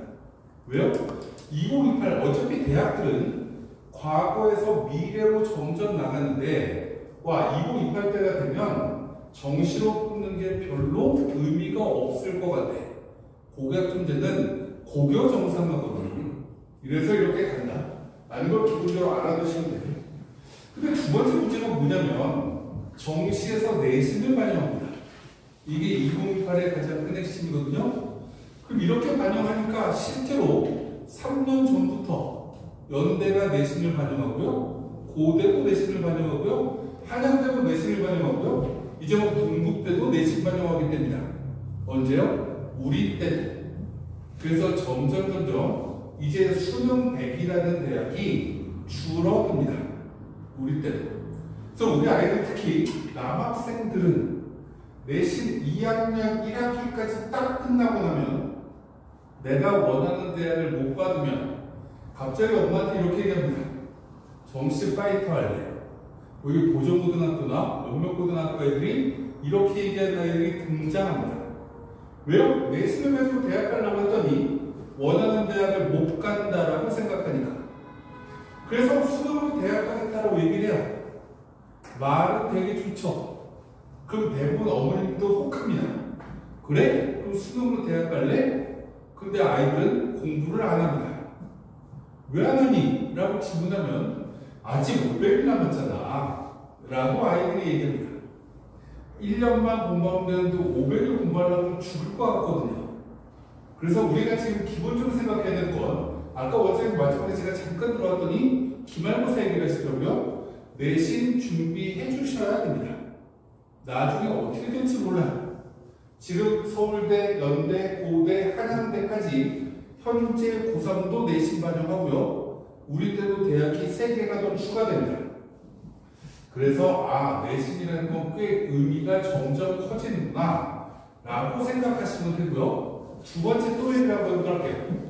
왜요? 2028 어차피 대학들은 과거에서 미래로 점점 나가는데 와, 2028 때가 되면 정시로 뽑는 게 별로 의미가 없을 것 같아. 고교 문제는 고교 정상화거든요. 이래서 이렇게 간다 라는 걸 기본적으로 알아두시면 돼요. 근데 두 번째 문제가 뭐냐면 정시에서 내신을 반영합니다. 이게 2028의 가장 큰 핵심이거든요. 그럼 이렇게 반영하니까 실제로 3년 전부터 연대가 내신을 반영하고요, 고대도 내신을 반영하고요, 한양대도 내신을 반영하고요, 이제 뭐 동국대도 내신 반영하게 됩니다. 언제요? 우리 때도. 그래서 점점 이제 수능 100이라는 대학이 줄어듭니다. 우리 때도. 그래서 우리 아이들 특히 남학생들은 내신 2학년 1학기까지 딱 끝나고 나면 내가 원하는 대학을 못 받으면 갑자기 엄마한테 이렇게 얘기합니다. 정시 파이터 할래. 여기 보정고등학교나 몇몇 고등학교 애들이 이렇게 얘기하는 아이들이 등장합니다. 왜요? 내신을 가지고 대학 가려고 했더니 원하는 대학을 못 간다라고 생각하니까. 그래서 수능으로 대학 가겠다라고 얘기를 해요. 말은 되게 좋죠. 그럼 대부분 어머님도 혹합니다. 그래? 그럼 수능으로 대학 갈래? 근데 아이들은 공부를 안 합니다. 왜 안 하니? 라고 질문하면 아직 500일 남았잖아 라고 아이들이 얘기합니다. 1년만 공부하면 되는데 500일 공부하려면 죽을 것 같거든요. 그래서 우리가 지금 기본적으로 생각해야 될 건, 아까 원장님 마지막에 제가 잠깐 들어왔더니 기말고사 얘기를 하시더라고요. 내신 준비해 주셔야 됩니다. 나중에 어떻게 될지 몰라요. 지금 서울대, 연대, 고대, 한양대까지 현재 고3도 내신 반영하고요. 우리 때도 대학이 3개가 더 추가됩니다. 그래서 내신이라는 건 꽤 의미가 점점 커지는구나 라고 생각하시면 되고요. 두 번째 또 얘기를 한번 할게요.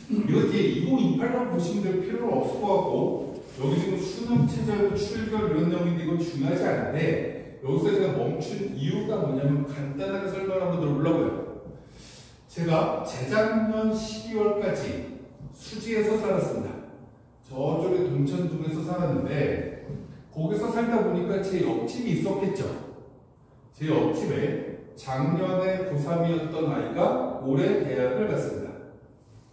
이거 뒤에 2028라고 보시면 될 필요는 없을 것 같고, 여기 지금 수능, 최저, 출결 이런 내용인데 이건 중요하지 않은데, 여기서 제가 멈춘 이유가 뭐냐면 간단하게 설명을 한번 들어보려고요. 제가 재작년 12월까지 수지에서 살았습니다. 저쪽에 동천동에서 살았는데, 거기서 살다 보니까 제 옆집이 있었겠죠. 제 옆집에 작년에 고3이었던 아이가 올해 대학을 갔습니다.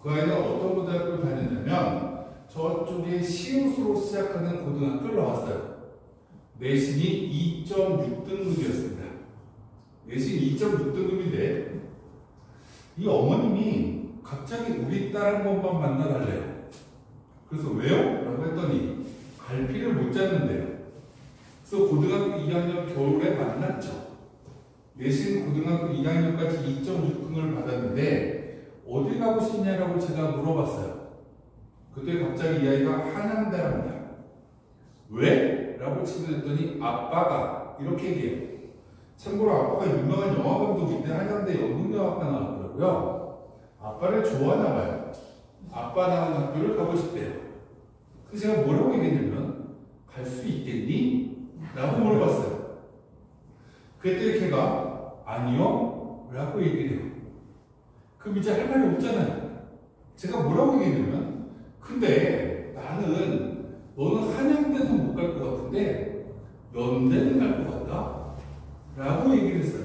그 아이는 어떤 고등학교를 다녔냐면 저쪽에 시옷으로 시작하는 고등학교를 나왔어요. 내신이 2.6등급이었습니다. 내신 2.6등급인데 이 어머님이 갑자기 우리 딸 한 번만 만나달래요. 그래서 왜요? 라고 했더니 갈피를 못 잡는데요. 그래서 고등학교 2학년 겨울에 만났죠. 내신 고등학교 2학년까지 2.6등을 받았는데 어디 가고 싶냐라고 제가 물어봤어요. 그때 갑자기 이 아이가 한양대랍니다. 왜? 라고 질문했더니 아빠가 이렇게 얘기해요. 참고로 아빠가 유명한 영화 감독인데 한양대 연극영화과 나왔더라고요. 아빠를 좋아하나 봐요. 아빠 나온 학교를 가고 싶대요. 그래서 제가 뭐라고 얘기했냐면 갈 수 있겠니? 라고 물어봤어요. 그랬더니 걔가 아니요? 라고 얘기를 해요. 그럼 이제 할 말이 없잖아요. 제가 뭐라고 얘기했냐면 근데 나는 너는 한양대는 못 갈 것 같은데 연대는 갈 것 같다? 라고 얘기를 했어요.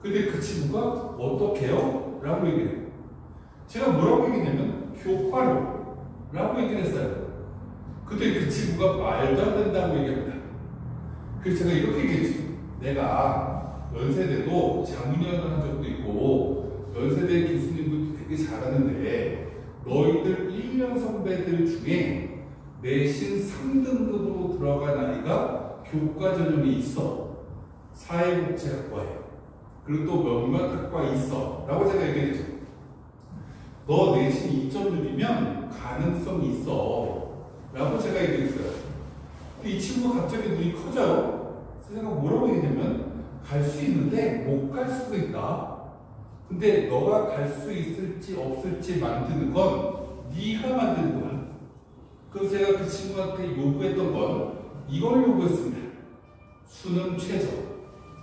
근데 그 친구가 어떻게요? 라고 얘기를 해요. 제가 뭐라고 얘기했냐면 교과로 라고 얘기를 했어요. 근데 그 친구가 말도 안 된다고 얘기합니다. 그래서 제가 이렇게 얘기했죠. 내가 연세대도 자문위원을 한 적도 있고 연세대 교수님도 되게 잘하는데 너희들 1년 선배들 중에 내신 3등급으로 들어간 아이가 교과 전형이 있어. 사회복지학과에. 그리고 또 몇몇 학과에 있어. 라고 제가 얘기했죠. 너 내신 2.6이면 가능성이 있어. 라고 제가 얘기했어요. 근데 이 친구가 갑자기 눈이 커져요. 그래서 제가 뭐라고 얘기했냐면 갈 수 있는데 못 갈 수도 있다. 근데 너가 갈 수 있을지 없을지 만드는 건 네가 만드는 거야. 그래서 제가 그 친구한테 요구했던 건 이걸 요구했습니다. 수능 최저.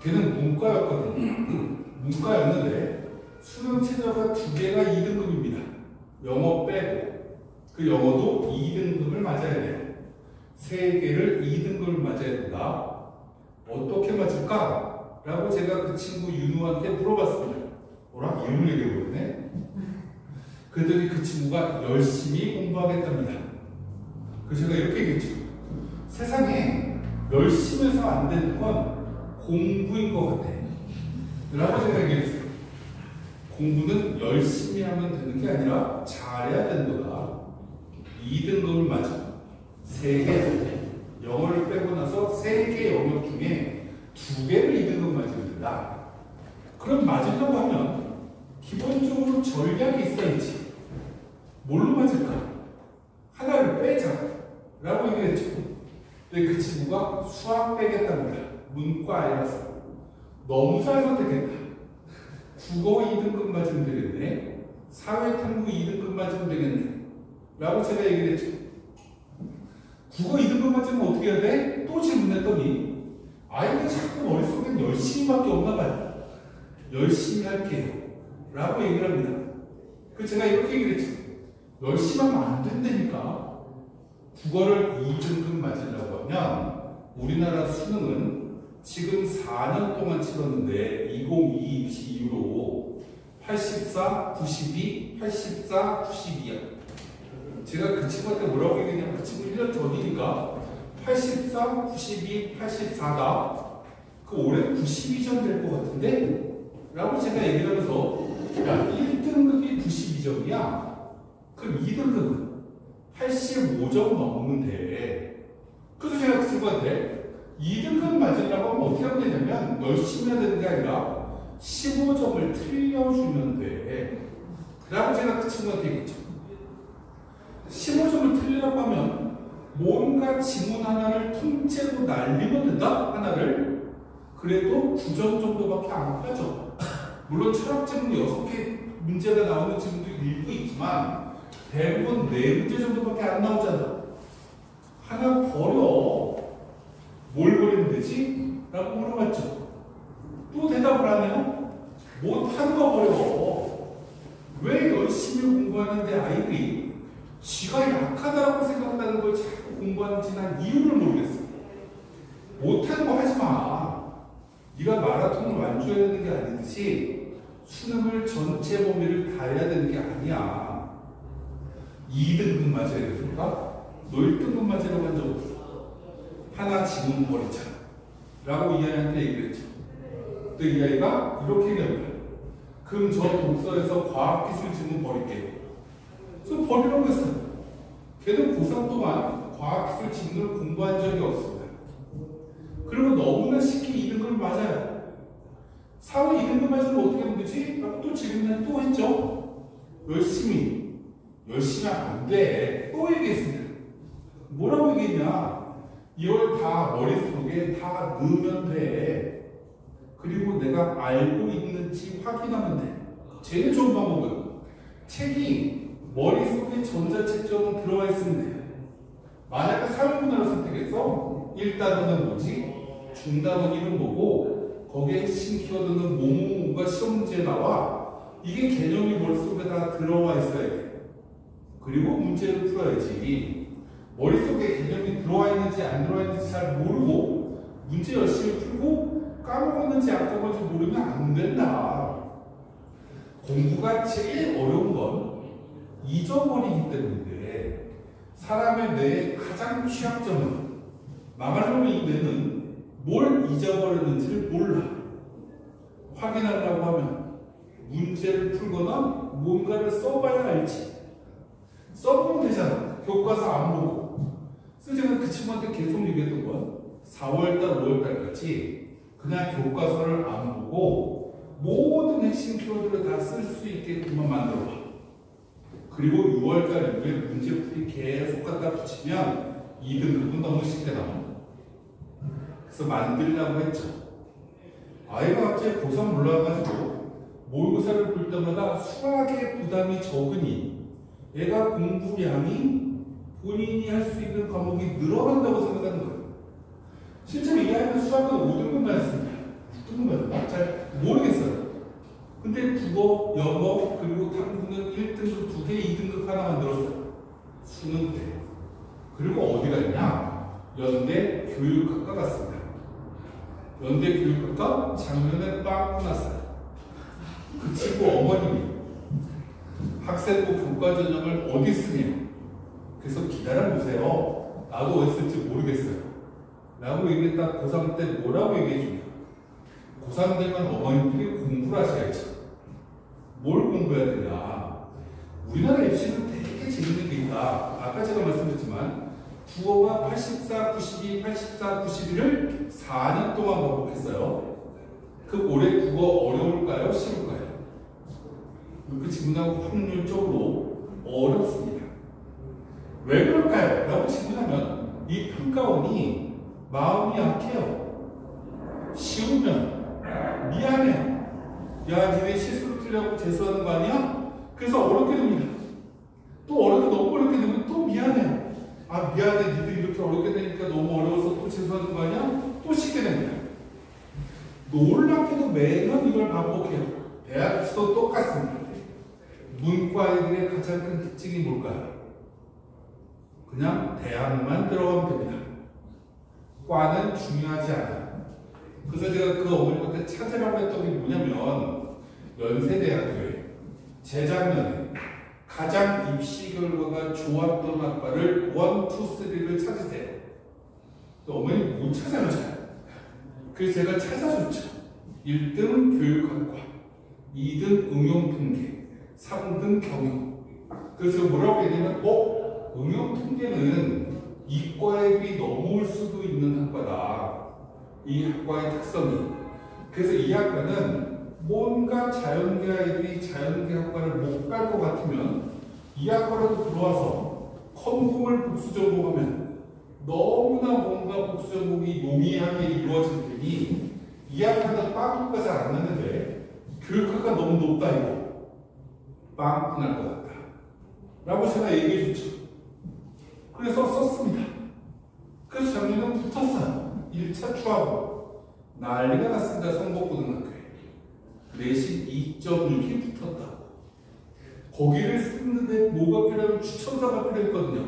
걔는 문과였거든요. 문과였는데 수능 최저가 2개가 2등급입니다. 영어 빼고. 그 영어도 2등급을 맞아야 돼요. 3개를 2등급을 맞아야 된다. 어떻게 맞을까? 라고 제가 그 친구 윤우한테 물어봤습니다. 뭐라? 이름을 얘기해보네. 그랬더니 그 친구가 열심히 공부하겠답니다. 그래서 제가 이렇게 얘기했죠. 세상에 열심히 해서 안 되는 건 공부인 것 같아. 라고 제가 얘기했어요. 공부는 열심히 하면 되는 게 아니라 잘해야 되는 거다. 2등급을 맞아. 3개. 영어를 빼고 나서 3개 영역 중에 2개를 2등급 맞으면 된다. 그럼 맞으려고 하면 기본적으로 전략이 있어야지. 뭘로 맞을까? 하나를 빼자. 라고 얘기했죠. 근데 그 친구가 수학 빼겠답니다. 문과아이라서. 너무 잘 선택했다. 국어 2등급 맞으면 되겠네. 사회탐구 2등급 맞으면 되겠네. 라고 제가 얘기를 했죠. 국어 2등급 맞으면 어떻게 해야 돼? 또 질문했더니 아이가 자꾸 머릿속엔 열심히밖에 없나 봐요. 열심히 할게요. 라고 얘기를 합니다. 그래서 제가 이렇게 얘기를 했죠. 열심히 하면 안 된다니까. 국어를 2등급 맞으려고 하면 우리나라 수능은 지금 4년 동안 치렀는데 2022 입시 이후로 84, 92, 84, 92야. 제가 그 친구한테 뭐라고 얘기했냐면 그 친구 1년 전이니까 84, 92, 84다. 그 올해 92점 될 것 같은데? 라고 제가 얘기를 하면서 야 1등급이 92점이야. 그럼 2등급은 85점 넘으면 돼. 그래서 제가 그 친구한테 2등급 맞으려고 하면 어떻게 하면 되냐면 열심히 해야 되는 게 아니라 15점을 틀려주면 돼. 라고 제가 그 친구한테 얘기했죠. 15점을 틀리라고 하면 뭔가 지문 하나를 통째로 날리면 된다? 하나를. 그래도 9점 정도밖에 안 빠져. 물론 철학 지문 6개 문제가 나오는 지문도 일부 있지만 대부분 4문제 정도밖에 안 나오잖아. 하나 버려. 뭘 버리면 되지? 라고 물어봤죠. 또 대답을 안 해요? 못한 거 버려. 왜 열심히 공부하는데 아이들이 지가 약하다고 생각하는 걸 자꾸 공부하는지 난 이유를 모르겠어. 못한 거 하지 마. 네가 마라톤을 완주해야 되는 게 아니듯이 수능을 전체 범위를 다 해야 되는 게 아니야. 2등급 맞아야 되니까 너 1등급 맞으라고 한 적 없어. 하나 지문 버리자 라고 이 아이한테 얘기를 했죠. 또 이 아이가 이렇게 얘기합니다. 그럼 저 독서에서 과학기술 지문 버릴게요. 그래서 버리라고 했어요. 걔는 고3 동안 과학기술 지문을 공부한 적이 없습니다. 그리고 너무나 쉽게 2등급을 맞아요. 4월 2등급 맞으면 어떻게 하면 되지? 라고 또 질문을 또 했죠. 열심히 하면 안 돼. 또 얘기했습니다. 뭐라고 얘기했냐? 이걸 다 머릿속에 다 넣으면 돼. 그리고 내가 알고 있는지 확인하면 돼. 제일 좋은 방법은 책이 머릿속에 전자책처럼 들어와 있으면 돼. 만약에 사용문화를 선택해서 1단원은 뭐지? 중단원 이름 보고 거기에 핵심 키워드는 뭐뭐가 시험 문제에 나와. 이게 개념이 머릿속에 다 들어와 있어야 돼. 그리고 문제를 풀어야지. 머릿속에 개념이 들어와 있는지 안 들어와 있는지 잘 모르고 문제 열심히 풀고 까먹었는지 안 까먹었는지 모르면 안 된다. 공부가 제일 어려운 건 잊어버리기 때문인데 사람의 뇌의 가장 취약점은 말하자면 이 뇌는 뭘 잊어버렸는지를 몰라. 확인하려고 하면 문제를 풀거나 뭔가를 써봐야 알지. 써보면 되잖아. 교과서 안 보고. 그래서 제가 그 친구한테 계속 얘기했던 건 4월달, 5월달까지 그냥 교과서를 안 보고 모든 핵심 키워드를 다 쓸 수 있게끔만 만들어봐. 그리고 6월달 이후에 문제풀이 계속 갖다 붙이면 2등급은 너무 쉽게 나옵니다. 그래서 만들려고 했죠. 아이가 갑자기 고3 올라와가지고 모의고사를 볼 때마다 수학의 부담이 적으니 얘가 공부량이 본인이 할 수 있는 과목이 늘어간다고 생각하는 거예요. 실제로 이 아이는 수학은 5등급만 했습니다. 6등급만 잘 모르겠어요. 근데 국어, 영어, 그리고 탐구는 1등급 2개, 2등급 하나 만들었어요. 수능 때. 그리고 어디 갔냐? 연대 교육학과 갔습니다. 연대 교육학과 작년에 빵꾸 났어요. 그 친구 어머님이 학생부 교과전형을 어디 쓰냐? 그래서 기다려보세요. 나도 어디 쓸지 모르겠어요. 라고 얘기했다. 고3 때 뭐라고 얘기해주냐? 고3 되면 어머님들이 공부를 하셔야죠. 뭘 공부해야 되냐? 우리나라 입시는 되게 재밌는 게 있다. 아까 제가 말씀드렸지만 국어가 84, 92, 84, 91을 4년 동안 반복했어요. 그 올해 국어 어려울까요? 쉬울까요? 그 질문하고 확률적으로 어렵습니다. 왜 그럴까요? 라고 질문하면 이 평가원이 마음이 약해요. 쉬우면 미안해. 야, 니네 실수로 틀려고 재수하는 거 아니야? 그래서 어렵게 됩니다. 또 어렵게 너무 어렵게 되면 또 미안해. 아, 미안해. 니들 이렇게 어렵게 되니까 너무 어려워서 또 재수하는 거 아니야? 또 쉽게 됩니다. 놀랍게도 매년 이걸 반복해요. 대학 입시도 똑같습니다. 문과애들의 가장 큰 특징이 뭘까요? 그냥 대학만 들어가면 됩니다. 과는 중요하지 않아요. 그래서 제가 그 어머님한테 찾으라고 했던 게 뭐냐면 연세대학교에 재작년에 가장 입시 결과가 좋았던 학과를 1, 2, 3를 찾으세요. 어머니 못 찾아요. 그래서 제가 찾아줬죠. 1등 교육학과, 2등 응용통계, 3등 경영. 그래서 뭐라고 얘기하면 응용통계는 이과에 비해 넘어올 수도 있는 학과다. 이 학과의 특성이 그래서 이 학과는 뭔가 자연계 아이들이 자연계 학과를 못 갈 것 같으면 이 학과로 들어와서 컴공을 복수 전공하면 너무나 뭔가 복수 전공이 용이하게 이루어질 테니 이 학과는 빵꾸가 잘 안 나는데 교육학과 너무 높다 이거 빵꾸 날 것 같다 라고 제가 얘기해 줬죠. 그래서 썼습니다. 그래서 작년에 붙었어요. 1차 추하고 난리가 났습니다. 성북고등학교에 내신 2.6이 붙었다고. 거기를 쓰는데 뭐가 필요하면 추천서가 필요했거든요.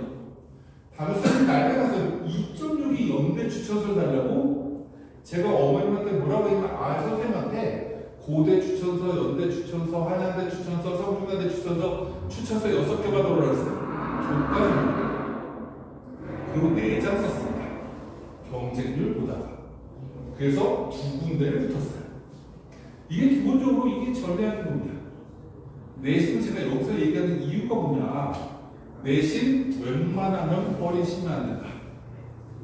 다른 사람이 난리가 났어요. 2.6이 연대 추천서를 달라고. 제가 어머님한테 뭐라고 했냐면 선생님한테 고대 추천서, 연대 추천서, 한양대 추천서, 성균관대 추천서 6개가 들어왔어요. 교과서입니다. 그리고 4장 썼습니다. 경쟁률 보다가. 그래서 2군데를 붙었어요. 이게 기본적으로 이게 전례하는 겁니다. 내신 제가 여기서 얘기하는 이유가 뭐냐. 내신 웬만하면 버리시면 안 된다.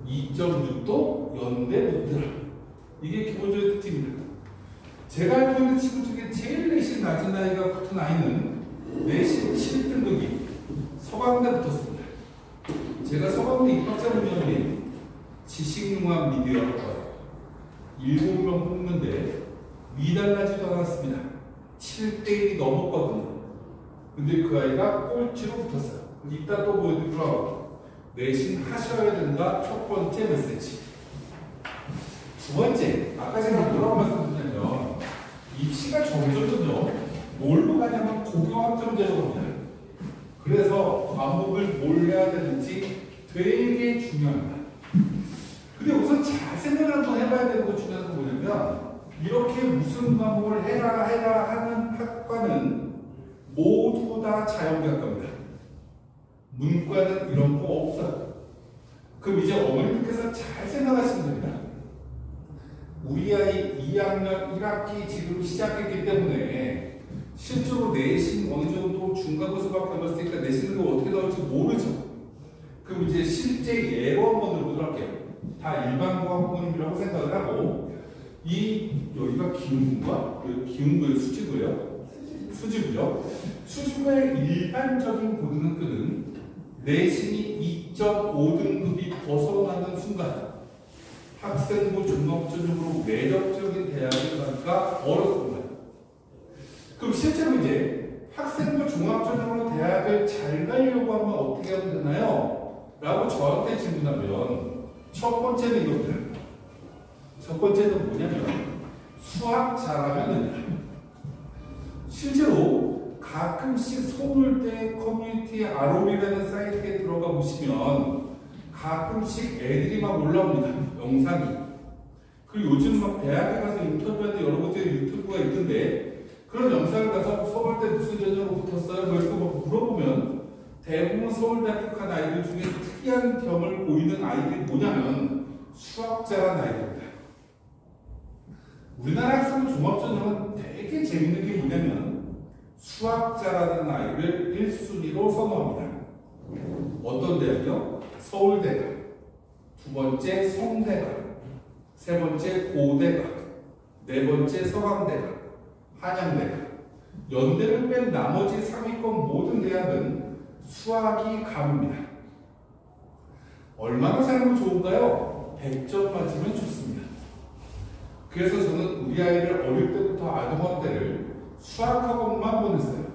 2.6도 연대 붙더라. 이게 기본적인 특징입니다. 제가 알고 있는 친구 중에 제일 내신 낮은 나이가 붙은 아이는 내신 7등급이 서강대 붙었습니다. 제가 서강대 입학자문위원회 지식융합 미디어학과 7명 뽑는데 미달나지도 않았습니다. 7대1이 넘었거든요. 근데 그 아이가 꼴찌로 붙었어요. 이따 또 보여드리려고. 내신 하셔야 된다. 첫 번째 메시지. 두 번째, 아까 제가 뭐라고 말씀드렸냐면 입시가 점점점요 뭘로 가냐면 고교학점제로 갑니다. 그래서 과목을 뭘 해야 되는지 되게 중요합니다. 근데 우선 잘 생각을 한번 해봐야 되는 거 중요한 건 뭐냐면 이렇게 무슨 과목을 해라 하는 학과는 모두 다 자연계학과입니다. 문과는 이런 거 없어요. 그럼 이제 어머님께서 잘 생각하시면 됩니다. 우리 아이 2학년 1학기 지금 시작했기 때문에 실제로 내신 어느 정도 중간고사밖에 안 봤으니까 내신은 어떻게 나올지 모르죠. 그럼 이제 실제 예로 한번 들어보도록 할게요. 다 일반 고학 부모님이라고 생각을 하고 여기가 기운과 기운고의 수지고요. 수지고요. 수지고의 일반적인 고등학교는 내신이 2.5등급이 벗어나는 순간 학생부 종합전형으로 매력적인 대학을 가기가 어렵습니다. 그럼 실제로 이제 학생부 종합전형으로 대학을 잘 가려고 하면 어떻게 하면 되나요? 라고 저한테 질문하면 첫 번째는 이겁니다. 첫 번째는 뭐냐면 수학 잘하면 됩니다. 실제로 가끔씩 서울대 커뮤니티 아롬이라는 사이트에 들어가 보시면 가끔씩 애들이 막 올라옵니다. 영상이. 그리고 요즘 막 대학에 가서 인터뷰하는 여러 가지 유튜브가 있던데 그런 영상을 가서 서울대 무슨 전형으로 붙었어요? 뭐 이렇게 막 물어보면 대부분 서울대 합격한 아이들 중에 특이한 점을 보이는 아이들이 뭐냐면 수학 잘하는 아이들입니다. 우리나라 학생 종합전형은 되게 재밌는 게 뭐냐면 수학 잘하는 아이를 1순위로 선호합니다. 어떤 대학이요? 서울대가, 두 번째 성대가, 세 번째 고대가, 네 번째 서강대가, 한양대가. 연대를 뺀 나머지 상위권 모든 대학은 수학이 가릅니다. 얼마나 잘하면 좋은가요? 100점 맞으면 좋습니다. 그래서 저는 우리 아이를 어릴 때부터 아동학대를 수학학원만 보냈어요.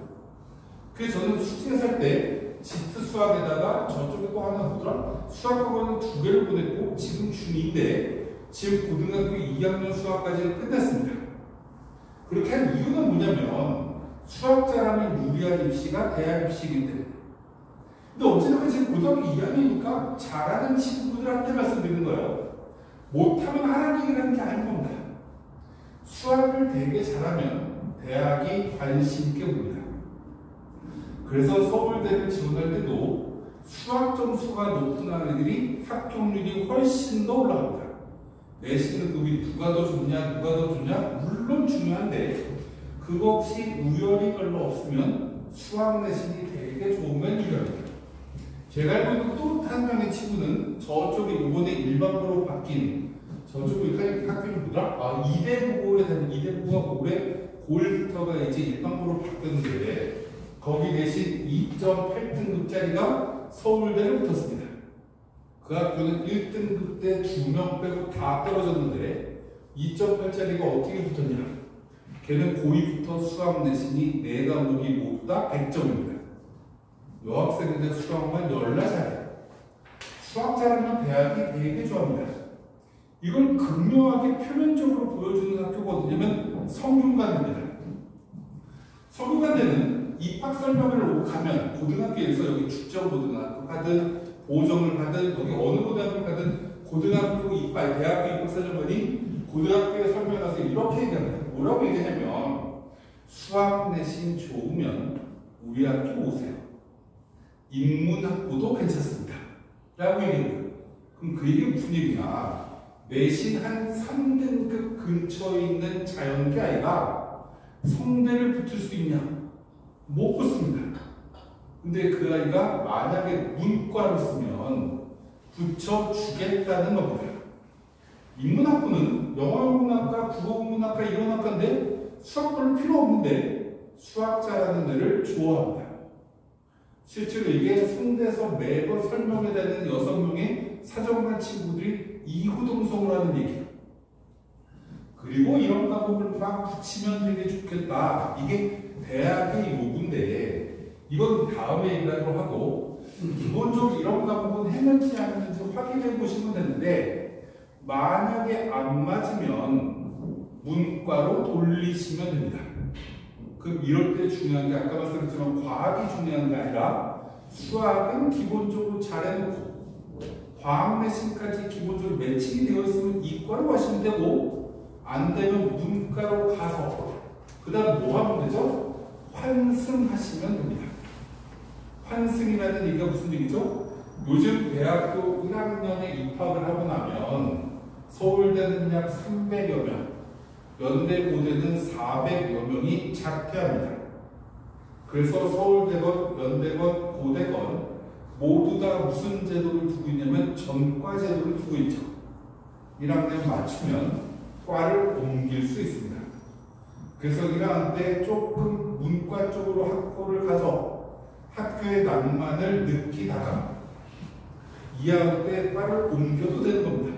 그래서 저는 수지에 살 때 지트 수학에다가 저쪽에 또 하나 보더라? 수학학원을 2개를 보냈고 지금 중2인데 지금 고등학교 2학년 수학까지 끝냈습니다. 그렇게 한 이유는 뭐냐면 수학 잘하면 유리한 입시가 대학 입시이기 때문에. 근데 어쨌든 지금 고등학교 2학년이니까 잘하는 친구들한테 말씀드리는 거예요. 못하면 하라는 얘기를 하는 게 아닌 겁니다. 수학을 되게 잘하면 대학이 관심 있게 봅니다. 그래서 서울대를 지원할 때도 수학 점수가 높은 아이들이 합격률이 훨씬 더 올라갑니다. 내신 등급이 누가 더 좋냐, 누가 더 좋냐? 물론 중요한데 그거 없이 우열이 별로 없으면 수학 내신이 되게 좋으면 유리합니다. 제가 알고 있는 또 한 명의 친구는 저쪽에 이번에 일반고로 바뀐 저쪽에 학교를 보더라? 이대부고에 되는 이대부고가 고래 고일부터가 이제 일반고로 바뀌었는데 거기 대신 2.8등급짜리가 서울대를 붙었습니다. 그 학교는 1등급 때 2명 빼고 다 떨어졌는데 2.8짜리가 어떻게 붙었냐? 걔는 고2부터 수학 내신이 4과목이 모두 다 100점입니다. 여학생인데 수학만 열나 잘해요. 수학 잘하면 대학이 되게 좋아합니다. 이걸 극명하게 표면적으로 보여주는 학교가 어디냐면 성균관대입니다. 성균관대는 입학 설명회를 오고 가면 고등학교에서 여기 축전고등학교 가든 보정을 가든 여기 어느 고등학교 가든 고등학교 입학, 대학교 입학 설명관이 고등학교에 설명회 가서 이렇게 얘기합니다. 뭐라고 얘기하냐면 수학 내신 좋으면 우리 학교 오세요. 인문학부도 괜찮습니다. 라고 얘기해요. 그럼 그 얘기가 무슨 얘기냐? 내신 한 3등급 근처에 있는 자연계 아이가 성대를 붙을 수 있냐? 못 붙습니다. 근데 그 아이가 만약에 문과를 쓰면 붙여주겠다는 겁니다. 인문학부는 영어국문학과, 국어국문학과 이런 학과인데 수학 별로 필요 없는데 수학 잘하는 애를 좋아합니다. 실제로 이게 성대에서 매번 설명에 되는 6명의 사정관 친구들이 이구동성을 하는 얘기예요. 그리고 이런 과목을 막 붙이면 되게 좋겠다. 이게 대학의 요구인데 이건 다음에 얘기하도록 하고 기본적으로 이런 과목은 했는지 안 했는지 확인해 보시면 되는데 만약에 안 맞으면 문과로 돌리시면 됩니다. 그럼 이럴 때 중요한 게 아까 말씀드렸지만 과학이 중요한 게 아니라 수학은 기본적으로 잘해놓고 과학 내신까지 기본적으로 매칭이 되어 있으면 이과로 가시면 되고 안 되면 문과로 가서 그 다음 뭐 하면 되죠? 환승하시면 됩니다. 환승이라는 얘기가 무슨 얘기죠? 요즘 대학교 1학년에 입학을 하고 나면 서울대는 약 300여 명, 연대 고대는 400여 명이 자퇴합니다. 그래서 서울대건 연대건 고대건 모두 다 무슨 제도를 두고 있냐면 전과 제도를 두고 있죠. 1학년 맞추면 과를 옮길 수 있습니다. 그래서 1학년 때 조금 문과 쪽으로 학교를 가서 학교의 낭만을 느끼다가 2학년 때 과를 옮겨도 되는 겁니다.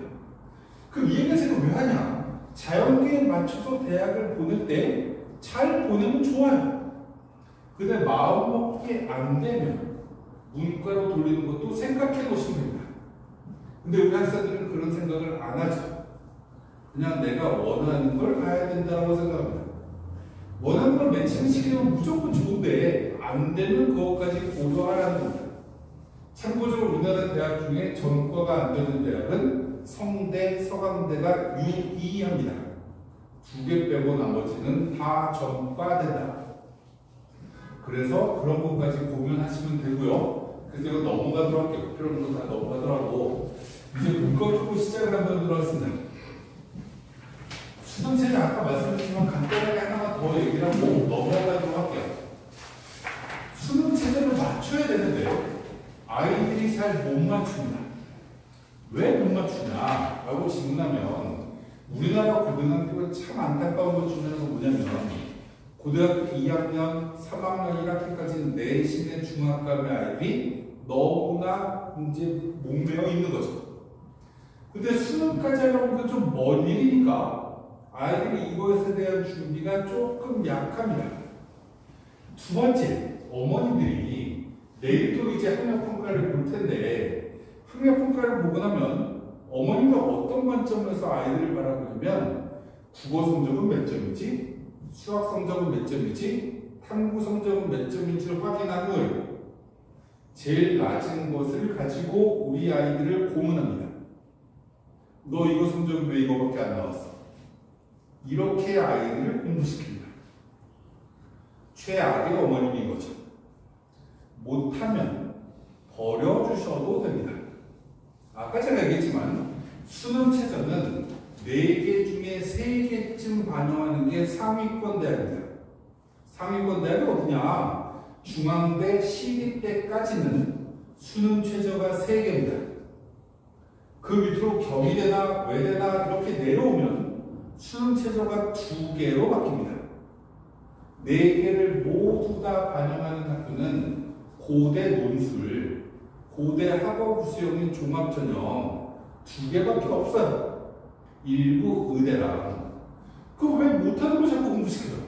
그럼 이 얘기를 제가 왜 하냐? 자연계에 맞춰서 대학을 보낼 때 잘 보내면 좋아요. 근데 마음먹기 안 되면 문과로 돌리는 것도 생각해 보시면 됩니다. 근데 우리 학생들은 그런 생각을 안 하죠. 그냥 내가 원하는 걸 가야 된다고 생각합니다. 원하는 걸 매칭시키면 무조건 좋은데 안 되면 그것까지 고려하라는 겁니다. 참고적으로 우리나라 대학 중에 전과가 안 되는 대학은 성대, 서강대가 유의합니다. 2개 빼고 나머지는 다 전과된다. 그래서 그런 것까지 고민하시면 되고요. 그래서 이거 넘어가도록 할게요. 필요한 거 다 넘어가더라고. 이제 본격적으로 시작을 한번 들어왔습니다. 수능체제 아까 말씀드렸지만 간단하게 하나만 더 얘기를 하고 넘어가도록 할게요. 수능체제를 맞춰야 되는데 아이들이 잘 못 맞춥니다. 왜 못 맞추냐? 라고 질문하면 우리나라 고등학교가 참 안타까운 것 중에 하나가 뭐냐면 고등학교 2학년, 3학년 1학기까지는 내신의 중학감의 아이들이 너무나 이제 목매어 있는 거죠. 근데 수능까지 하려고 하니까 좀 먼 일이니까 아이들이 이것에 대한 준비가 조금 약합니다. 두 번째, 어머니들이 내일 또 이제 학력평가를 볼 텐데 학력평가를 보고 나면 어머니가 어떤 관점에서 아이들을 바라보냐면 국어 성적은 몇 점이지? 수학 성적은 몇 점이지? 탐구 성적은 몇 점인지를 확인한 후에 제일 낮은 것을 가지고 우리 아이들을 고문합니다. 너 이거 성적이 왜 이거밖에 안 나왔어? 이렇게 아이들을 공부시킵니다. 최악의 어머님인 거죠. 못하면 버려주셔도 됩니다. 아까 제가 얘기했지만 수능 최저는 4개 중에 3개쯤 반영하는 게 상위권 대학입니다. 상위권 대학이 어디냐? 중앙대, 시립대까지는 수능 최저가 3개입니다. 그 밑으로 경희대나 외대나 이렇게 내려오면 수능 최저가 2개로 바뀝니다. 4개를 모두 다 반영하는 학교는 고대 논술, 고대 학업 수용인 종합전형 2개밖에 없어요. 일부 의대랑. 그거 왜 못하는 걸 자꾸 공부시켜요?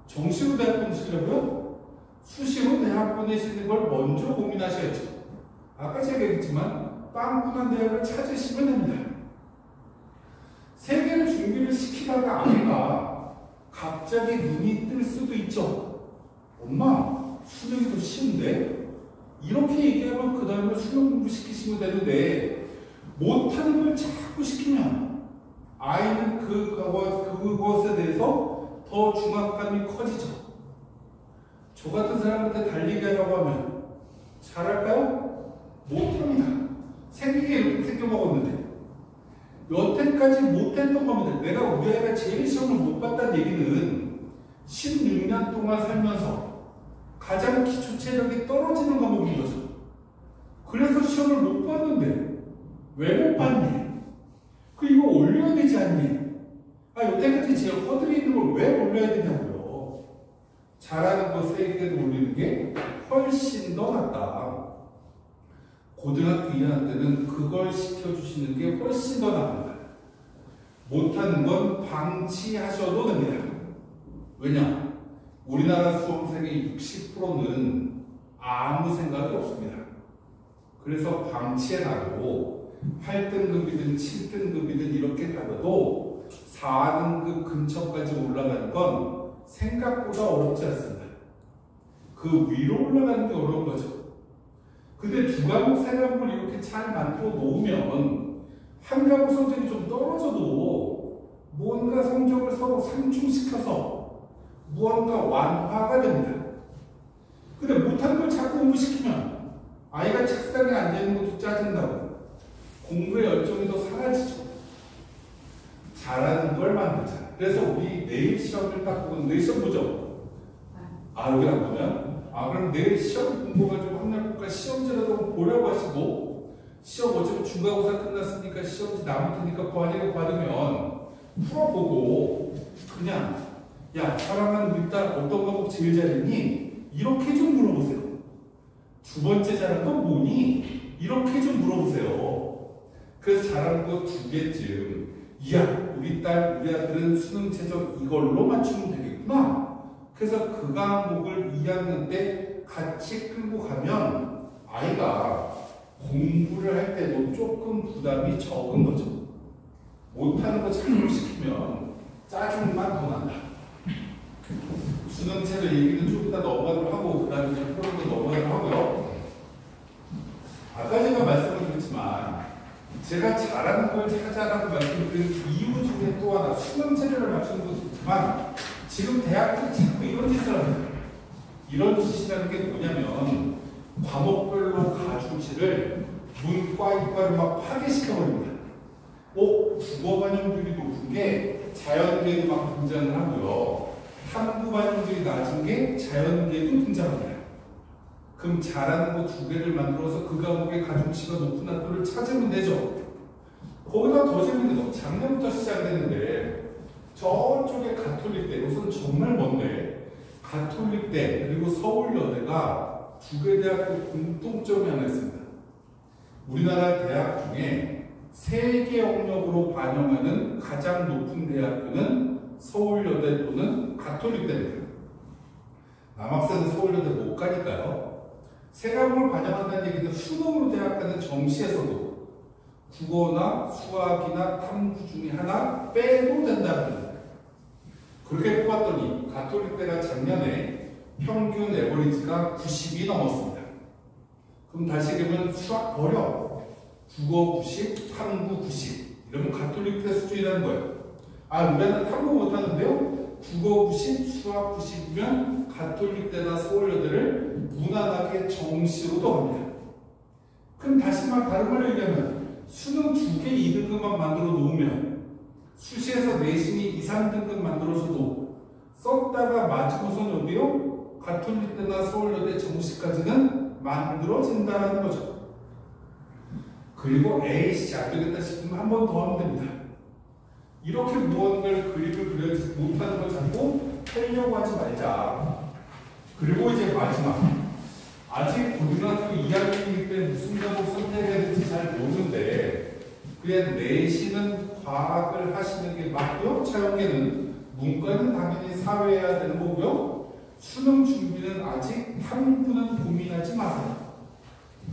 정시로 대학원 시키려고요? 수시로 대학원 내시는 걸 먼저 고민하셔야죠. 아까 제가 얘기했지만 빵꾸난 대학을 찾으시면 됩니다. 세계를 준비를 시키다가 아이가 갑자기 눈이 뜰 수도 있죠. 엄마, 수능이 더 쉬운데? 이렇게 얘기하면 그 다음에 수능 공부 시키시면 되는데 못하는 걸 자꾸 시키면 아이는 그것에 대해서 더 중압감이 커지죠. 저 같은 사람한테 달리기 하라고 하면 잘할까요? 못합니다. 생기게 이렇게 생겨먹었는데 여태까지 못했던 겁니다. 내가 우리 아이가 제일 시험을 못 봤다는 얘기는 16년 동안 살면서 가장 기초 체력이 떨어지는 과목인 거죠. 그래서 시험을 못 봤는데 왜 못 봤니? 이거 올려야 되지 않니? 여태까지 제일 허들이 있는 걸 왜 올려야 되냐고요. 잘하는 거 세게도 올리는 게 훨씬 더 낫다. 고등학교 2학년 때는 그걸 시켜주시는 게 훨씬 더 납니다. 못하는 건 방치하셔도 됩니다. 왜냐? 우리나라 수험생의 60%는 아무 생각이 없습니다. 그래서 방치해놔도 8등급이든 7등급이든 이렇게 가도 4등급 근처까지 올라가는 건 생각보다 어렵지 않습니다. 그 위로 올라가는 게 어려운 거죠. 근데 2과목, 3과목을 이렇게 잘 만들어 놓으면 한 과목 성적이 좀 떨어져도 뭔가 성적을 서로 상충시켜서 무언가 완화가 됩니다. 근데 못하는 걸 자꾸 공부시키면 아이가 책상에 앉아있는 것도 짜증나고 공부의 열정이 더 사라지죠. 잘하는 걸 만들자. 그래서 우리 내일 시험을 딱 보고 내일 시험 보죠? 여기 안 보면? 그럼 내일 시험 공부가지고 한날국가 시험지라도 보려고 하시고 시험 어차피 중간고사 끝났으니까 시험지 남을 테니까 관리를 받으면 풀어보고 그냥 사랑하는 우리 딸 어떤 과목 제일 잘했니? 이렇게 좀 물어보세요. 2번째 잘한 건 뭐니? 이렇게 좀 물어보세요. 그래서 잘하는 거 2개쯤 우리 딸, 우리 아들은 수능 최저 이걸로 맞추면 되겠구나. 그래서 그 과목을 2학년 때 같이 끌고 가면 아이가 공부를 할 때도 조금 부담이 적은 거죠. 못하는 거 자꾸 시키면 짜증만 더 난다. 수능 최저 얘기는 좀 이따 넘어가도록 하고 그 다음에 이제 프로그램도 넘어가도록 하고요. 아까 제가 말씀을 드렸지만 제가 잘하는 걸 찾아라고 말씀드린 이유 중에 또 하나 수능 체제를 맞추는 것도 있지만 지금 대학들이 자꾸 이런 짓을 합니다. 이런 짓이라는 게 뭐냐면 과목별로 가중치를 문과, 이과를 막 파괴시켜버립니다. 국어 반영률이 높은 게 자연계도 막 등장을 하고요. 탐구 반영률이 낮은 게 자연계도 등장합니다. 그럼 잘하는 거 2개를 만들어서 그 과목의 가중치가 높은 학교를 찾으면 되죠. 거기다 더 재밌는 거, 작년부터 시작됐는데 저쪽에 가톨릭대, 우선 정말 먼데 가톨릭대 그리고 서울여대가 2개 대학교 공통점이 하나 있습니다. 우리나라 대학 중에 세계 영역으로 반영하는 가장 높은 대학교는 서울여대 또는 가톨릭대입니다. 남학생은 서울여대 못 가니까요. 3과목을 반영한다는 얘기는 수능으로 대학 가는 정시에서도 국어나 수학이나 탐구 중에 하나 빼도 된다는 겁니다. 그렇게 뽑았더니 가톨릭대가 작년에 평균 에버리지가 90이 넘었습니다. 그럼 다시 얘기하면 수학 버려. 국어 90, 탐구 90. 이러면 가톨릭대 수준이라는 거예요. 우리는 탐구 못하는데요? 국어 90, 수학 90이면 가톨릭대나 서울여대를 무난하게 정시로도 합니다. 그럼 다시 다른 말로 얘기하면 수능 2개 2등급만 만들어 놓으면 수시에서 내신이 2, 3등급 만들어서도 썼다가 맞으고선 어디요? 가톨릭대나 서울여대 정시까지는 만들어진다는 거죠. 그리고 에이씨 안 되겠다 싶으면 한 번 더 하면 됩니다. 이렇게 무언가를 그림을 그려지 못하는 걸 자꾸 하려고 하지 말자. 그리고 이제 마지막. 아직 고등학교 2학년이기 때문에 무슨 과목 선택해야 될지 잘 모르는데 그냥 내신은 과학을 하시는 게 맞고요. 차영계는 문과는 당연히 사회해야 되는 거고요. 수능 준비는 아직 탐구는 고민하지 마세요.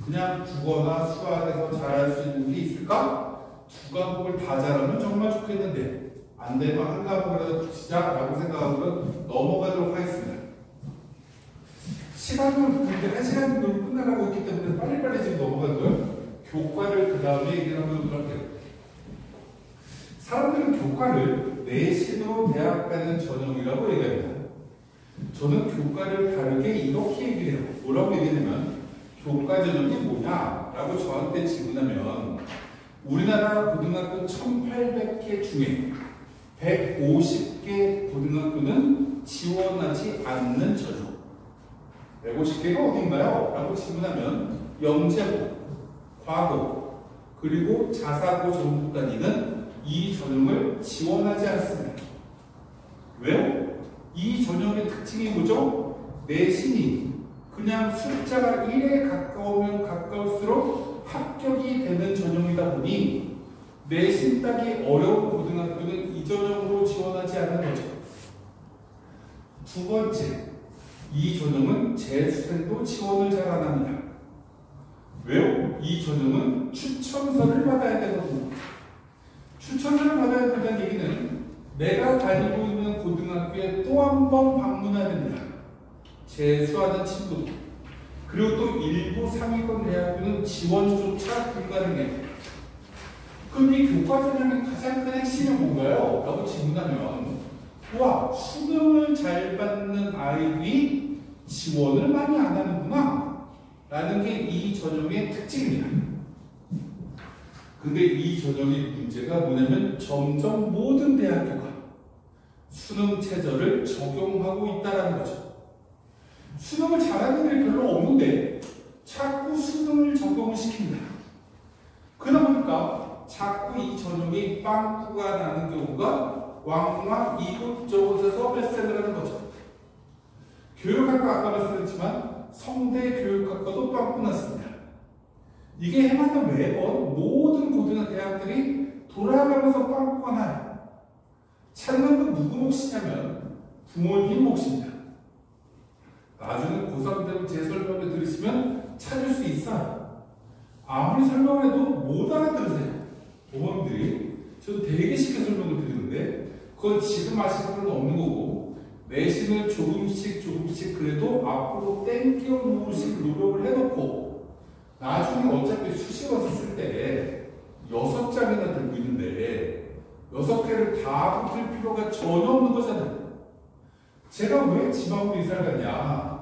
그냥 국어나 수학에서 잘할 수 있는 게 있을까? 두 과목을 다 잘하면 정말 좋겠는데 안 되면 한 과목이라도 붙이자라고 생각하고 넘어가도록 하겠습니다. 시간은 근데 1시간 정도 끝나가고 있기 때문에 빨리빨리 지금 넘어가고요. 교과를 그 다음에 얘기를 한번 할게요. 사람들은 교과를 내신으로 대학 가는 전형이라고 얘기합니다. 저는 교과를 다르게 이렇게 얘기를 해요. 뭐라고 얘기하냐면 교과 전형이 뭐냐라고 저한테 질문하면 우리나라 고등학교 1800개 중에 150개 고등학교는 지원하지 않는 전형. 150개가 어딘가요? 라고 질문하면 영재고, 과고, 그리고 자사고 전국단위는 이 전형을 지원하지 않습니다. 왜요? 이 전형의 특징이 뭐죠? 내신이 그냥 숫자가 1에 가까우면 가까울수록 합격이 되는 전형이다 보니 내신 따기 어려운 고등학교는 이 전형으로 지원하지 않는 거죠. 두 번째, 이 전형은 재수생도 지원을 잘 안 합니다. 왜요? 이 전형은 추천서를 받아야 되거든요. 추천서를 받아야 된다는 얘기는 내가 다니고 있는 고등학교에 또 한 번 방문해야 됩니다. 재수하는 친구들. 그리고 또 일부 상위권 대학교는 지원조차 불가능해요. 그럼 이 교과 전형의 가장 큰 핵심이 뭔가요? 라고 질문하면 와, 수능을 잘 받는 아이들이 지원을 많이 안 하는구나 라는 게 이 전형의 특징입니다. 근데 이 전형의 문제가 뭐냐면 점점 모든 대학교가 수능 체제를 적용하고 있다는 거죠. 수능을 잘하는 애들이 별로 없는데 자꾸 수능을 적용을 시킵니다. 그러다 보니까 자꾸 이 전형이 빵꾸가 나는 경우가 왕왕 이곳저곳에서 발생을 하는 거죠. 교육학과 아까 말씀드렸지만 성대 교육학과도 빵꾸 났습니다. 이게 해마다 매번 모든 고등학교 대학들이 돌아가면서 빵꾸가 나요. 찾는 건 누구 몫이냐면 부모님 몫입니다. 나중에 고3 되면 제 설명을 들으시면 찾을 수 있어요. 아무리 설명을 해도 못 알아들으세요. 부모님들이. 저는 되게 쉽게 설명을 드리는데 그건 지금 아시는 분은 없는 거고 내신을 조금씩 그래도 앞으로 땡겨 놓으실 노력을 해놓고 나중에 어차피 수시원서 쓸 때 6장이나 들고 있는데 6개를 다 붙을 필요가 전혀 없는 거잖아요. 제가 왜 지방으로 이사를 갔냐?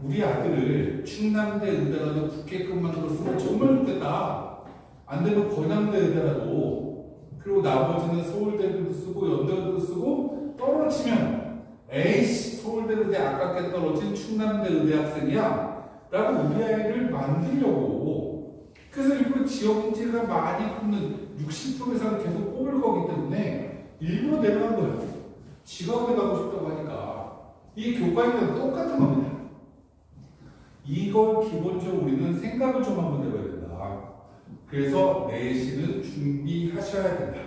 우리 아들을 충남대 의대라도 붙게끔 만들었으면 정말 좋겠다. 안 되면 건양대 의대라도 그리고 나머지는 서울대도 쓰고 연대도 쓰고 떨어지면 에이씨 서울대 의대 아깝게 떨어진 충남대 의대 학생이야 라고 우리 아이를 만들려고 그래서 일부러 지역인재가 많이 뽑는 60% 이상을 계속 뽑을 거기 때문에 일부러 내려간 거예요. 지가 어디 가고 싶다고 하니까 이 교과에는 똑같은 겁니다. 이걸 기본적으로 우리는 생각을 좀 한번 해봐야 된다. 그래서 내신은 준비하셔야 된다.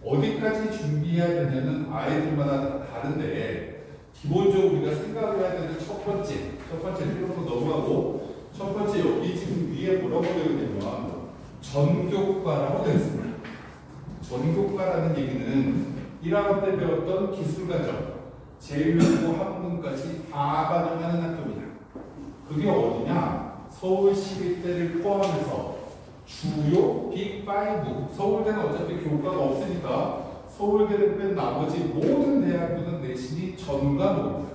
어디까지 준비해야 되냐는 아이들마다 다른데 기본적으로 우리가 생각을 해야 되는 첫 번째 필요로 넘어가고 첫 번째 여기 지금 위에 뭐라고 되어 있냐면 전교과라고 되어 있습니다. 전교과라는 얘기는 1학년 때 배웠던 기술과정, 제1고 학문까지 다 반영하는 학교입니다. 그게 어디냐? 서울시립대를 포함해서 주요 빅5 서울대는 어차피 교과가 없으니까 서울대를 뺀 나머지 모든 대학교는 내신이 전과목입니다.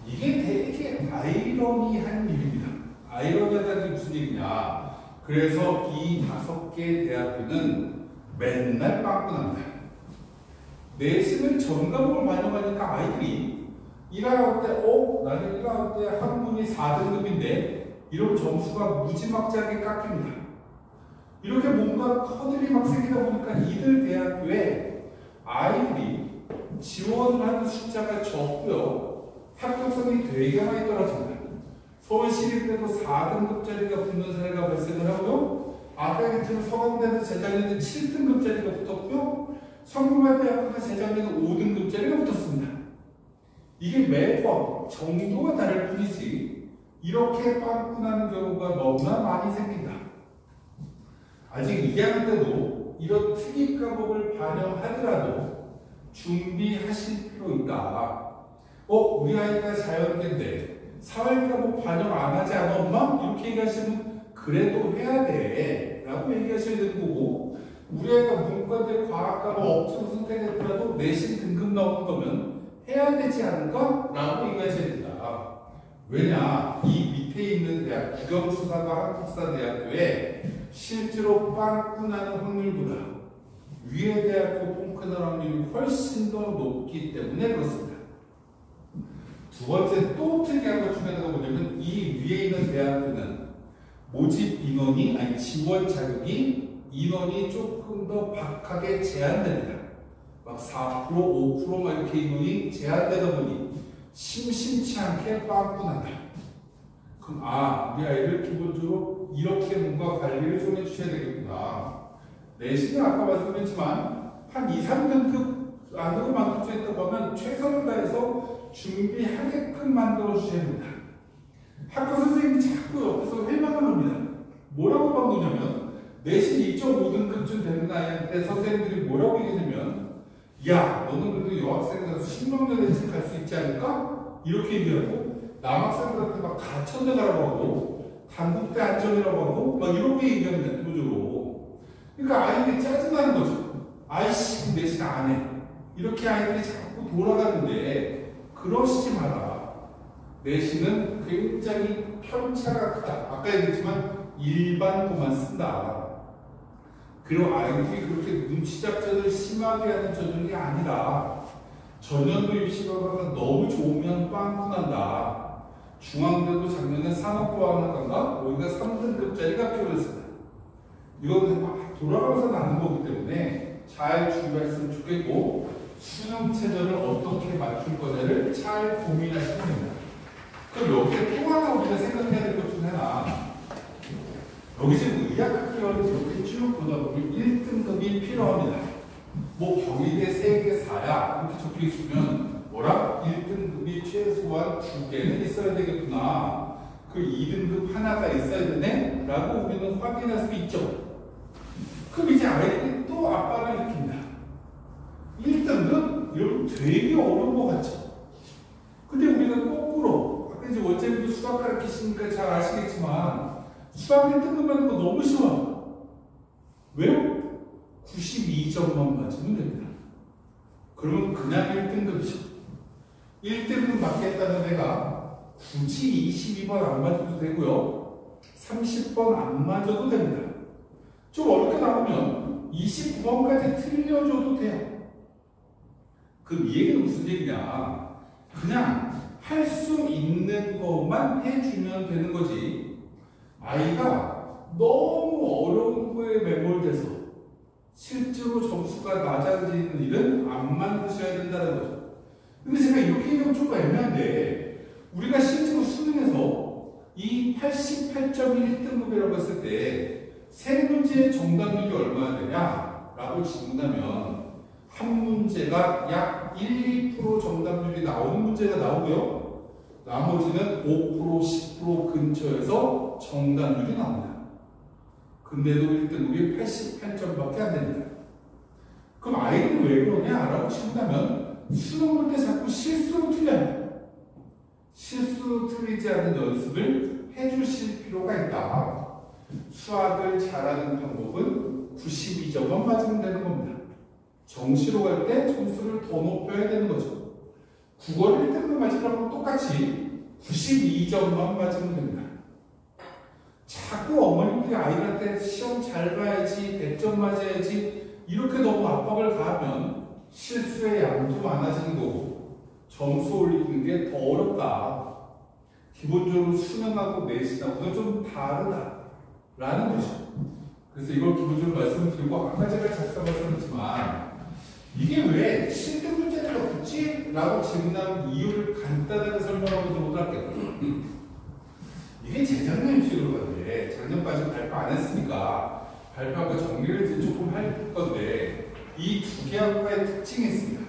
이게 되게 아이러니한 일입니다. 아이러니하다는 게 무슨 얘기냐? 그래서 이 5개 대학교는 맨날 빵꾸 납니다. 내신을 전과목을 반영하니까 아이들이 1학년 때 나는 1학년 때 학문이 4등급인데 이런 점수가 무지막지하게 깎입니다. 이렇게 뭔가 커들이 막 생기다 보니까 이들 대학교에 아이들이 지원을 하는 숫자가 적고요. 합격성이 되게 많이 떨어집니다. 서울시립대도 4등급짜리가 붙는 사례가 발생을 하고요. 아까 얘기했지만 서강대는 재작년에 7등급짜리가 붙었고요. 성균관대학교는 재작년에 5등급짜리가 붙었습니다. 이게 매번 정도가 다를 뿐이지 이렇게 빵꾸 나는 경우가 너무나 많이 생긴다. 아직 2학년 때도 이런 특이 과목을 반영하더라도 준비하실 필요 있다. 우리 아이가 자연계인데 사회 과목 반영 안 하지 않아 엄마? 이렇게 얘기하시면 그래도 해야 돼 라고 얘기하셔야 되는 거고, 우리 아이가 문과대 과학 과목 억지로 선택했더라도 내신 등급 나오는 거면 해야 되지 않을까? 라고 얘기하셔야 된다. 왜냐? 이 밑에 있는 대학, 국영수사과 한국사대학교에 실제로 빵꾸 나는 확률보다 위에 대학교 뻥크 나는 확률이 훨씬 더 높기 때문에 그렇습니다. 두 번째 또 특이한 것 중에 하나가 뭐냐면 이 위에 있는 대학교는 모집 인원이, 아니 지원 자격이 인원이 조금 더 박하게 제한됩니다. 막 4%, 5%막 이렇게 인원이 제한되다 보니 심심치 않게 빵꾸 난다. 그럼 우리 아이를 기본적으로 이렇게 뭔가 관리를 좀 해주셔야 되겠구나. 내신은 아까 말씀드렸지만 한 2, 3등급 안으로 만들어져 보면 최선을 다해서 준비하게끔 만들어 주셔야 됩니다. 학교 선생님이 자꾸 옆에서 회망을 합니다. 뭐라고 바꾸냐면 내신 2.5등급쯤 되는 아이한테 선생님들이 뭐라고 얘기하냐면, 야, 너는 그래도 여학생이라서 신명여대쯤 갈 수 있지 않을까? 이렇게 얘기하고, 남학생들한테 막 가천대 가라고 하고, 단국대 안전이라고 하고, 막 이렇게 얘기합니다, 기본적으로. 그러니까 아이들이 짜증나는 거죠. 아이씨, 내신 안 해. 이렇게 아이들이 자꾸 돌아가는데, 그러시지 마라. 내신은 굉장히 편차가 크다. 아까 얘기했지만, 일반고만 쓴다. 그리고 아이들이 그렇게 눈치 작전을 심하게 하는 전형이 아니라 전년도 입시 결과가 너무 좋으면 빵꾸 난다. 중앙대도 작년에 산업과학학과가 여기가 3등급짜리가 필요했습니다. 이거는 막 돌아가면서 나는 거기 때문에 잘 준비했으면 좋겠고, 수능 체제를 어떻게 맞출 거냐를 잘 고민하시면 됩니다. 그럼 여기에 또 하나 우리가 생각해야 될 것 중에 하나, 여기 지금 의학학개론을 이렇게 쭉 보다 보면 1등급이 필요합니다. 뭐 경희대 세계사야 이렇게 적혀 있으면 뭐라? 1등급이 최소한 2개는 있어야 되겠구나. 그 2등급 하나가 있어야 되네? 라고 우리는 확인할 수 있죠. 그럼 이제 아이들이 또 압박을 일으킵니다. 1등급? 이러면 되게 어려운 것 같죠. 근데 우리가 거꾸로, 아까 이제 원장님도 수학 가르치시니까 잘 아시겠지만 수학 1등급 받는 거 너무 쉬워요. 왜요? 92점만 맞으면 됩니다. 그러면 그냥 1등급이죠. 1등급 맞겠다는 애가 굳이 22번 안 맞아도 되고요. 30번 안 맞아도 됩니다. 좀 어렵게 나오면 29번까지 틀려줘도 돼요. 그럼 이 얘기는 무슨 얘기냐? 그냥 할 수 있는 것만 해주면 되는 거지. 아이가 너무 어려운 거에 매몰돼서 실제로 점수가 낮아지는 일은 안 만드셔야 된다는 거죠. 근데 제가 이렇게 얘기하면 좀 애매한데, 우리가 실제로 수능에서 이 88.1등급이라고 했을 때 세 문제의 정답률이 얼마나 되냐? 라고 질문하면 한 문제가 약 1, 2% 정답률이 나오는 문제가 나오고요. 나머지는 5%, 10% 근처에서 정답률이 나옵니다. 근데도 1등급이 88점밖에 안 됩니다. 그럼 아이는 왜 그러냐? 라고 친다면 수능 볼 때 자꾸 실수로 틀려요. 실수로 틀리지 않은 연습을 해주실 필요가 있다. 수학을 잘하는 방법은 92점만 맞으면 되는 겁니다. 정시로 갈 때 점수를 더 높여야 되는 거죠. 국어를 1등급 맞으려면 똑같이 92점만 맞으면 됩니다. 자꾸 어머님들이 아이들한테 시험 잘 봐야지, 100점 맞아야지 이렇게 너무 압박을 가하면 실수의 양도 많아지는 거고 점수 올리는 게 더 어렵다. 기본적으로 수능하고 내신하고는 좀 다르다 라는 거죠. 그래서 이걸 기본적으로 말씀드리고 아까 제가 잠깐 말씀드렸지만 이게 왜 7등급제를 붙지? 라고 질문하는 이유를 간단하게 설명하고 들어오도록 할게요. 이게 재작년 입시로 건데 작년까지 발표 안 했으니까 발표하고 정리를 이제 조금 할 건데 이 두 개 학과의 특징이 있습니다.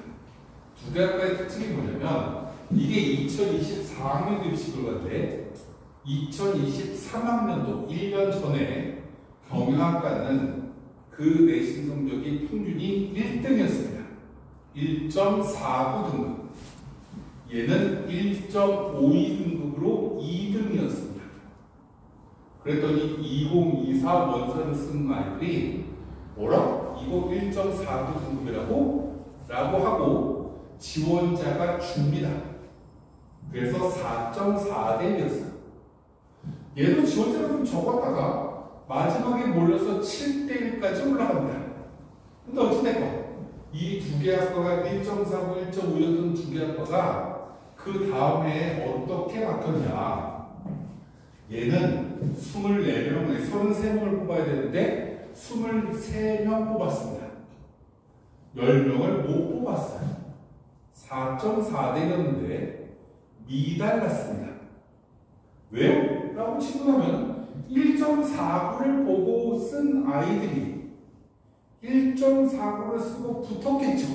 두 개 학과의 특징이 뭐냐면 이게 2024학년도 입시 결과인데 2023학년도 1년 전에 경영학과는 그 내신 성적이 평균이 1등이었습니다. 1.49 등급. 얘는 1.52 등급으로 2등이었습니다. 그랬더니 2024 원서를 쓴 아이들이 뭐라? 이거 1.49 등급이라고? 라고 하고 지원자가 줍니다. 그래서 4.4대였어요. 얘도 지원자가 좀 적었다가 마지막에 몰려서 7대1까지 올라갑니다. 근데 어찌됐건 이 두 개 학과가 1.49, 1.5였던 두 개 학과가 그 다음에 어떻게 바뀌었냐. 얘는 24명, 33명을 뽑아야 되는데 23명 뽑았습니다. 10명을 못 뽑았어요. 4.4대였는데 미달랐습니다. 왜요? 라고 질문하면 1.49를 보고 쓴 아이들이 1.49를 쓰고 붙었겠죠.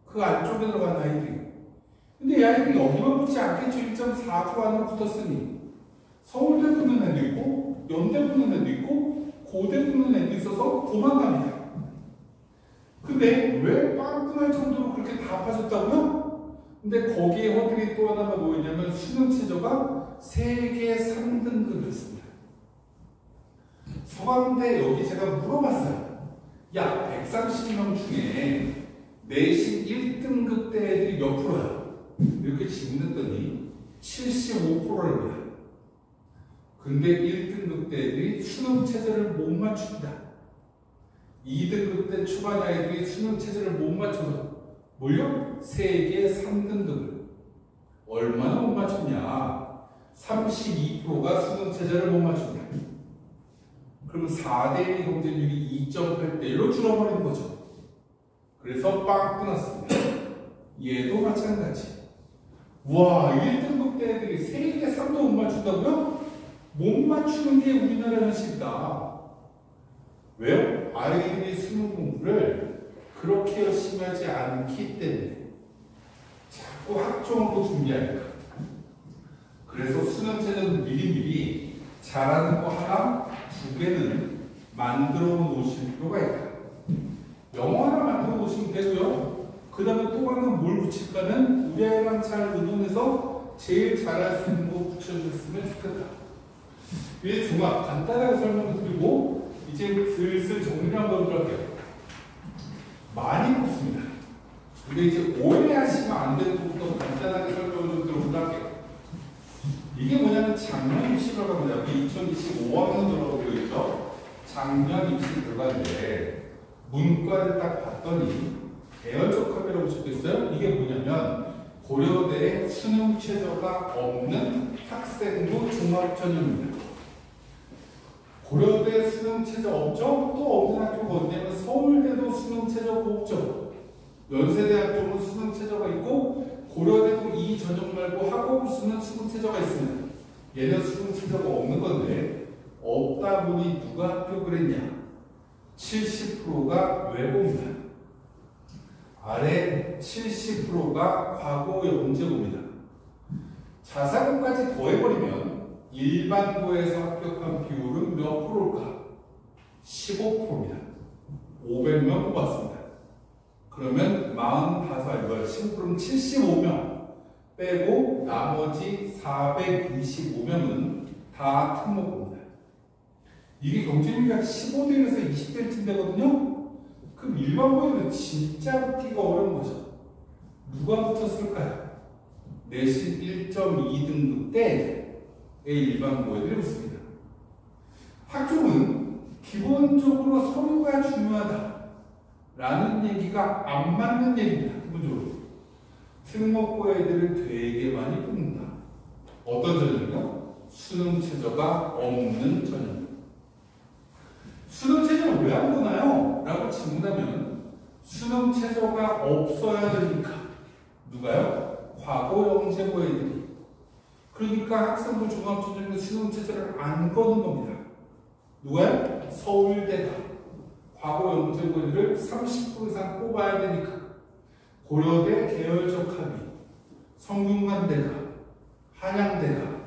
그 안쪽에 들어간 아이들이. 근데 이 아이들이 여기만 붙지 않겠죠. 1.49 안으로 붙었으니 서울대 붙는 애도 있고 연대 붙는 애도 있고 고대 붙는 애도 있어서 도망갑니다. 근데 왜 빵꾸날 정도로 그렇게 다 빠졌다고요? 근데 거기에 허들이 또 하나가 뭐였냐면 수능 최저가 세계 3등급이었습니다. 서강대 여기 제가 물어봤어요. 야, 130명 중에 내신 1등급 대 애들이 몇 프로야? 이렇게 질문했더니 75%입니다. 근데 1등급 대 애들이 수능 체제를 못 맞춥니다. 2등급 대 초반 아이들이 수능 체제를 못 맞춰서 뭘요? 세계 3등급을 얼마나 못 맞췄냐? 32%가 수능 체제를 못 맞춘다. 그럼 4대1 경쟁률이 2.8대1로 줄어버리는 거죠. 그래서 빵 끊었습니다. 얘도 마찬가지. 와, 1등급 대 애들이 세계 3도 못 맞춘다고요? 못 맞추는 게 우리나라 현실이다. 왜요? 아이들이 수능 공부를 그렇게 열심히 하지 않기 때문에 자꾸 학종으로 준비하니까. 그래서 수능 체제는 미리미리 잘하는 거 하나, 두 개는 만들어 놓으실 필요가 있다. 영어 하나 만들어 놓으시면 되고요. 그 다음에 또 하나 뭘 붙일까는 우리 아이랑 잘 의논해서 제일 잘할 수 있는 거 붙여주셨으면 좋겠다. 이게 종합 간단하게 설명을 드리고 이제 슬슬 정리를 한번 들어갈게요. 많이 뽑습니다. 근데 이제 오해하시면 안 되는 부분부터 간단하게 설명을 좀 들어보도록 할게요. 이게 뭐냐면 작년 입시 결과입니다. 우리 2025학년 들어가고 있죠. 작년 입시 결과인데 문과를 딱 봤더니 계열적 합이라고 적혀있어요. 이게 뭐냐면 고려대에 수능 최저가 없는 학생부 종합전형입니다. 고려대 수능 최저 없죠? 또 없는 학교가 어디냐면 서울대도 수능 최저가 없죠. 연세대학교는 수능 최저가 있고 고려대도 이 전형 말고 학업 수능 최저가 있습니다. 얘는 수능 최저가 없는 건데 없다 보니 누가 합격을 했냐? 70%가 외고입니다. 아래 70%가 과거 영재고입니다. 자사고까지 더해버리면 일반고에서 합격한 비율은 몇 프로일까? 15%입니다. 500명 뽑았습니다. 그러면 45, 15%는 75명 빼고 나머지 425명은 다 특목고입니다. 이게 경쟁률이 15대에서 20대쯤 되거든요? 그럼 일반고에는 진짜 붙기가 어려운 거죠. 누가 붙었을까요? 내신 1.2등급 때의 일반고에들이 붙습니다. 학종은 기본적으로 서류가 중요하다 라는 얘기가 안 맞는 얘기입니다. 기본적으로 특목고 애들은 되게 많이 뽑는다. 어떤 전형이요? 수능 최저가 없는 전형. 수능 최저는 왜 안 보나요? 라고 질문하면 수능 최저가 없어야 되니까. 누가요? 과거 영재고 애들이. 그러니까 학생부 종합전형에 수능 최저를 안 거는 겁니다. 누가요? 서울대가 과거 영재고 애들을 30% 이상 뽑아야 되니까. 고려대 계열적 합의, 성균관대가, 한양대가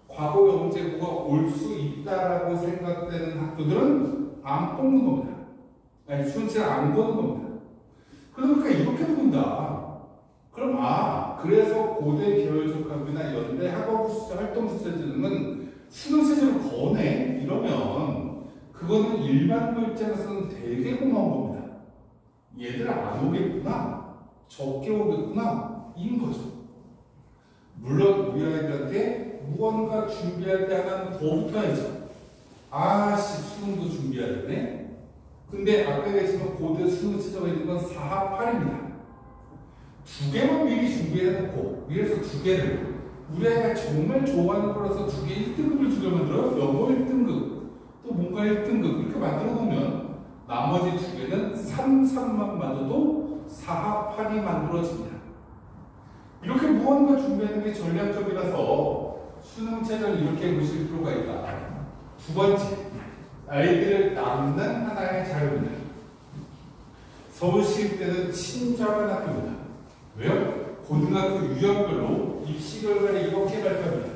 과거 영재고가 올 수 있다라고 생각되는 학교들은 안 뽑는 겁니다. 아니, 수능치를 안 거는 겁니다. 그러니까 이렇게 본다. 그럼 그래서 고대 계열적 합의나 연대 학업수재 활동수재들은 수능체제를 거네? 이러면 그거는 일반고 입장에서는 되게 고마운 겁니다. 얘들 안 오겠구나, 적게 오겠구나, 인 거죠. 물론 우리 아이들한테 무언가 준비할 때 하나는 더 붙어야죠. 수능도 준비해야 되네. 근데 아까 얘기했지만 고대 수능 최저가 있는 건 4학 8입니다. 두 개만 미리 준비해놓고, 위에서 두 개를 우리 아이가 정말 좋아하는 거라서 두 개 1등급을 두 개 만들어요. 영어 1등급, 또 뭔가 1등급 이렇게 만들어 놓으면 나머지 두 개는 3, 3만 맞아도 4학 8이 만들어집니다. 이렇게 무언가 준비하는 게 전략적이라서 수능 최저를 이렇게 보실 필요가 있다. 두 번째, 아이들을 낳는 하나의 자료입니다. 서울시립 때는 친절한 학교입니다. 왜요? 고등학교 유형별로 입시 결과를 이렇게 발표합니다.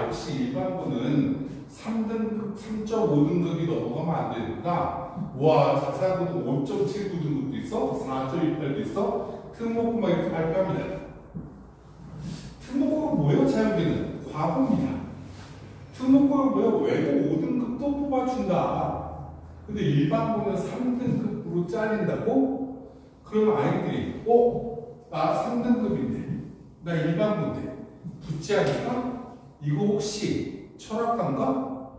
역시 일반고는 3등급, 3.5등급이 넘어가면 안 되니까, 자사고도 5.79등급도 있어, 4.18도 있어, 특목고 막 이렇게 발표합니다. 특목고가 뭐예요? 자연계는 과거입니다. 특목고가 뭐예요? 외고 5등급도 뽑아준다. 근데 일반고는 3등급으로 잘린다고? 그러면 아이들이 나 3등급인데, 나 일반고인데 붙지 않을까? 이거 혹시 철학과인가?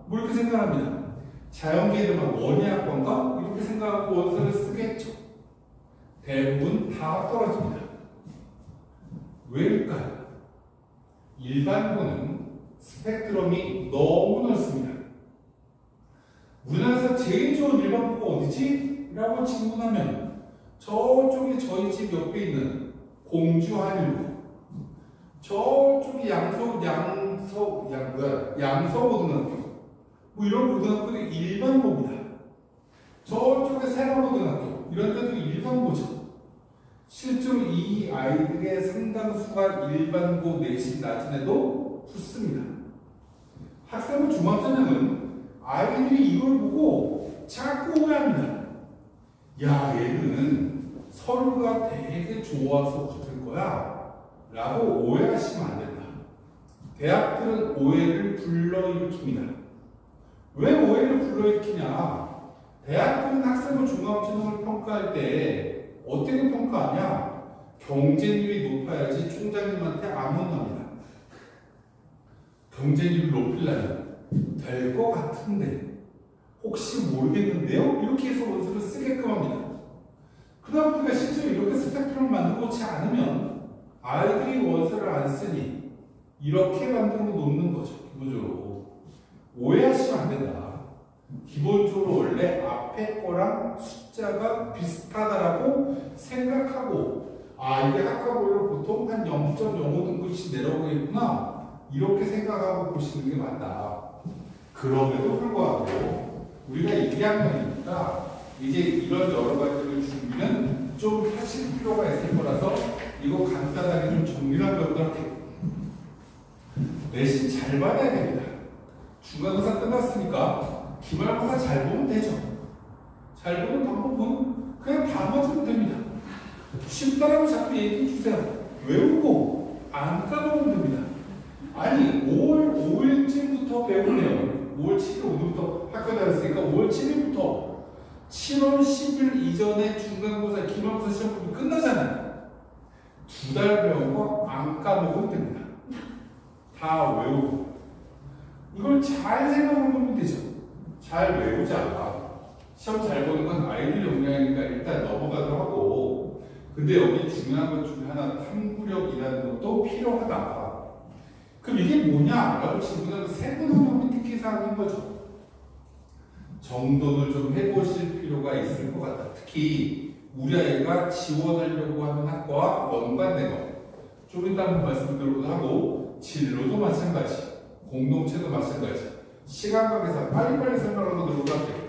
뭐 이렇게 생각합니다. 자연계들만 원예학과인가? 이렇게 생각하고 원서를 쓰겠죠. 대부분 다 떨어집니다. 왜일까요? 일반고는 스펙트럼이 너무 넓습니다. 우리나라에서 제일 좋은 일반고가 어디지? 라고 질문하면 저쪽이 저희 집 옆에 있는 공주한일고, 저쪽이 양서고등학교, 뭐 이런 고등학교들이 일반고입니다. 저쪽에 세라고등학교, 이런 데도 일반고죠. 실제로 이 아이들의 상당수가 일반고 내신 낮은에도 붙습니다. 학생부 중학전형은 아이들이 이걸 보고 자꾸 오해합니다. 얘는 서류가 되게 좋아서 붙을 거야 라고 오해하시면 안 된다. 대학들은 오해를 불러일으킵니다. 왜 오해를 불러일으키냐? 대학들은 학생부 중학전형을 평가할 때 어떻게 평가하냐? 경쟁률이 높아야지 총장님한테 안 혼납니다. 경쟁률을 높이려면 될 것 같은데, 혹시 모르겠는데요? 이렇게 해서 원서를 쓰게끔 합니다. 그러다 보니까 실제로 이렇게 스펙트럼을 만들어 놓지 않으면 아이들이 원서를 안 쓰니 이렇게 만들어 놓는 거죠. 기본적으로 오해하시면 안 된다. 기본적으로 원래 앞에 거랑 숫자가 비슷하다라고 생각하고, 이게 학과고를 보통 한 0.05등급씩 내려오겠구나, 이렇게 생각하고 보시는 게 맞다. 그럼에도 불구하고 우리가 1학년이니까 이제 이런 여러 가지를 준비는 좀 하실 필요가 있을 거라서 이거 간단하게 좀 정리를 한번 할게요. 내신 잘 받아야 됩니다. 중간고사 끝났으니까 기말고사 잘 보면 되죠. 잘 보는 방법은 그냥 다 맞으면 됩니다. 쉽다라고 자꾸 얘기해 주세요. 외우고 안 까먹으면 됩니다. 아니 5월 5일쯤부터 배우네요. 5월 7일 오늘부터 학교 다녔으니까 5월 7일부터 7월 10일 이전에 중간고사, 기말고사 시험 보면 끝나잖아요. 2달 배운 거 안 까먹으면 됩니다. 다 외우고 이걸 잘 생각해보면 되죠. 잘 외우자. 시험 잘 보는 건 아이들 역량이니까 일단 넘어가도록 하고, 근데 여기 중요한 것 중에 하나 탐구력이라는 것도 필요하다. 그럼 이게 뭐냐? 라고 질문하면 세분화법이 특기 사항인 거죠. 정돈을 좀 해보실 필요가 있을 것 같다. 특히 우리 아이가 지원하려고 하는 학과와 연관된 것. 좀 이따 한번 말씀드리기도 하고, 진로도 마찬가지, 공동체도 마찬가지. 시간 관계상 빨리빨리 설명하고 들어오고 할게요.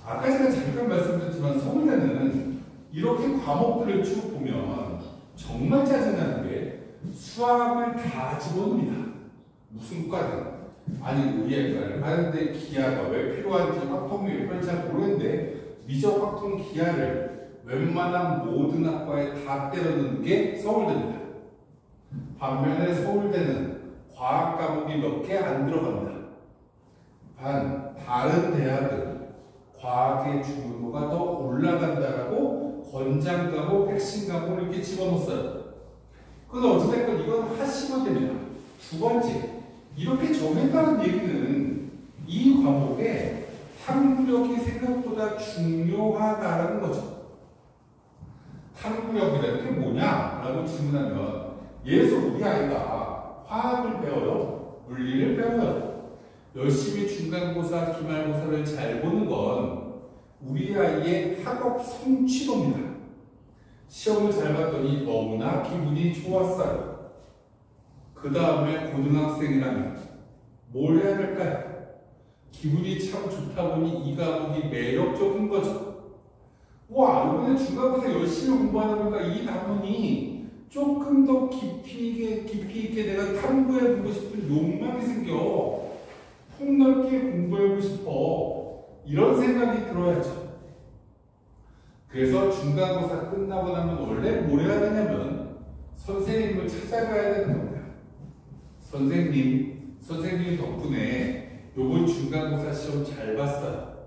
아까 제가 잠깐 말씀드렸지만 서울대는 이렇게 과목들을 쭉 보면 정말 짜증나는 게 수학을 다 집어넣습니다. 무슨 과든. 아니 우리 애가 하는데 기하가 왜 필요한지 확통이 왜 필요한지 잘 모르는데 미적 확통 기하를 웬만한 모든 학과에 다 때려넣는 게 서울대입니다. 반면에 서울대는 과학 과목이 몇 개 안 들어갑니다. 다른 대학은 과학의 중요도가 더 올라간다라고 권장 과목, 핵심 과목을 이렇게 집어넣었어요. 그래서 어찌됐건 이건 하시면 됩니다. 두 번째, 이렇게 정했다는 얘기는 이 과목에 탐구력이 생각보다 중요하다라는 거죠. 탐구력이라는 게 뭐냐라고 질문하면, 예를 들어서 우리 아이가 화학을 배워요, 물리를 배워요. 열심히 중간고사, 기말고사를 잘 보는 건 우리 아이의 학업 성취도입니다. 시험을 잘 봤더니 너무나 기분이 좋았어요. 그 다음에 고등학생이라면 뭘 해야 될까요? 기분이 참 좋다 보니 이 과목이 매력적인 거죠. 와, 이번에 중간고사 열심히 공부하다 보니까 이 단원이 조금 더 깊이 있게 내가 탐구해보고 싶은 욕망이 생겨. 폭넓게 공부해보고 싶어. 이런 생각이 들어야죠. 그래서 중간고사 끝나고 나면 원래 뭘 해야 되냐면 선생님을 찾아가야 되는 겁니다. 선생님 덕분에 요번 중간고사 시험 잘 봤어요.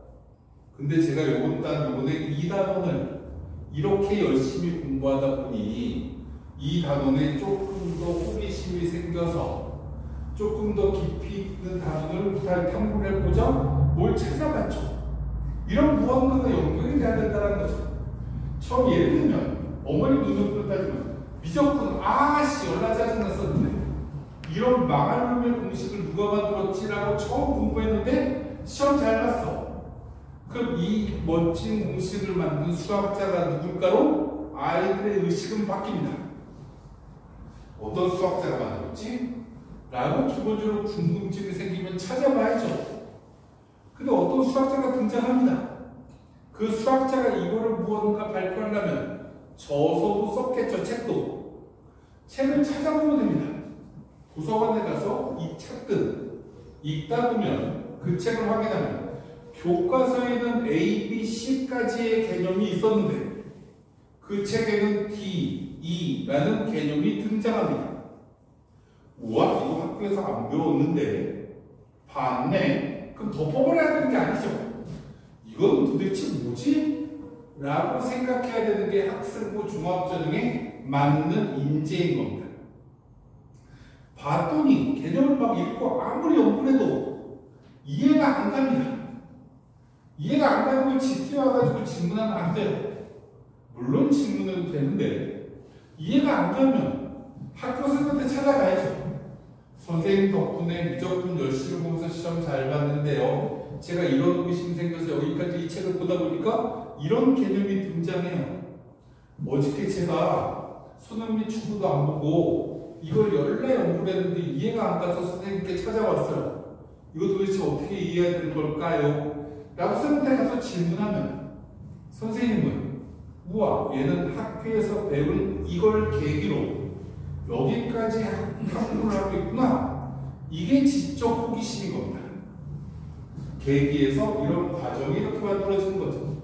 근데 제가 요번에 이 단원을 이렇게 열심히 공부하다 보니 이 단원에 조금 더 호기심이 생겨서 조금 더 깊이 있는 단원을 잘 탐구를 해보자. 뭘 찾아봤죠. 이런 무언가가 연결이 돼야 된다는 거죠. 처음 예를 들면 어머니 눈으로 따지면 미적분 얼마 짜증났었는데 이런 망할 놈의 공식을 누가 만들었지라고 처음 공부했는데 시험 잘 봤어. 그럼 이 멋진 공식을 만든 수학자가 누굴까로 아이들의 의식은 바뀝니다. 어떤 수학자가 만들었지? 라고 기본적으로 궁금증이 생기면 찾아봐야죠. 근데 어떤 수학자가 등장합니다. 그 수학자가 이거를 무언가 발표하려면 저서도 썼겠죠. 책을 찾아보면 됩니다. 도서관에 가서 이 책들 읽다 보면 그 책을 확인하면 교과서에는 A, B, C까지의 개념이 있었는데 그 책에는 D, E라는 개념이 등장합니다. 우와, 이거 학교에서 안 배웠는데 봤네? 그럼 덮어버려야 되는 게 아니죠. 이건 도대체 뭐지? 라고 생각해야 되는 게 학생부 종합전형에 맞는 인재인 겁니다. 봤더니 개념을 막 읽고 아무리 연구해도 이해가 안 갑니다. 이해가 안 가는 걸 집에 와가지고 질문하면 안 돼요. 물론 질문해도 되는데 이해가 안 가면 학교 선생님한테 찾아가야죠. 선생님 덕분에 미적분 열심히 보면서 시험 잘 봤는데요. 제가 이런 의심이 생겨서 여기까지 이 책을 보다 보니까 이런 개념이 등장해요. 어저께 제가 손흥민 축구도 안 보고 이걸 연례 연구를 했는데 이해가 안 가서 선생님께 찾아왔어요. 이거 도대체 어떻게 이해해야 되는 걸까요? 라고 선생님한테 가서 질문하면 선생님은 우와, 얘는 학교에서 배운 이걸 계기로 여기까지 탐구를 하고 있구나. 이게 지적 호기심인 겁니다. 계기에서 이런 과정이 이렇게 만들어지는 거죠.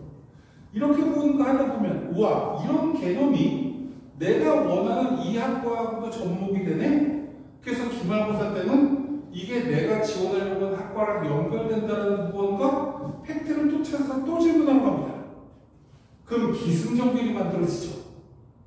이렇게 뭔가 하다 보면 우와, 이런 개념이 내가 원하는 이 학과하고도 접목이 되네? 그래서 기말고사 때는 이게 내가 지원하려고 하는 학과랑 연결된다는 무언가 팩트를 또 찾아서 또 질문하러 갑니다. 그럼 기승전결이 만들어지죠.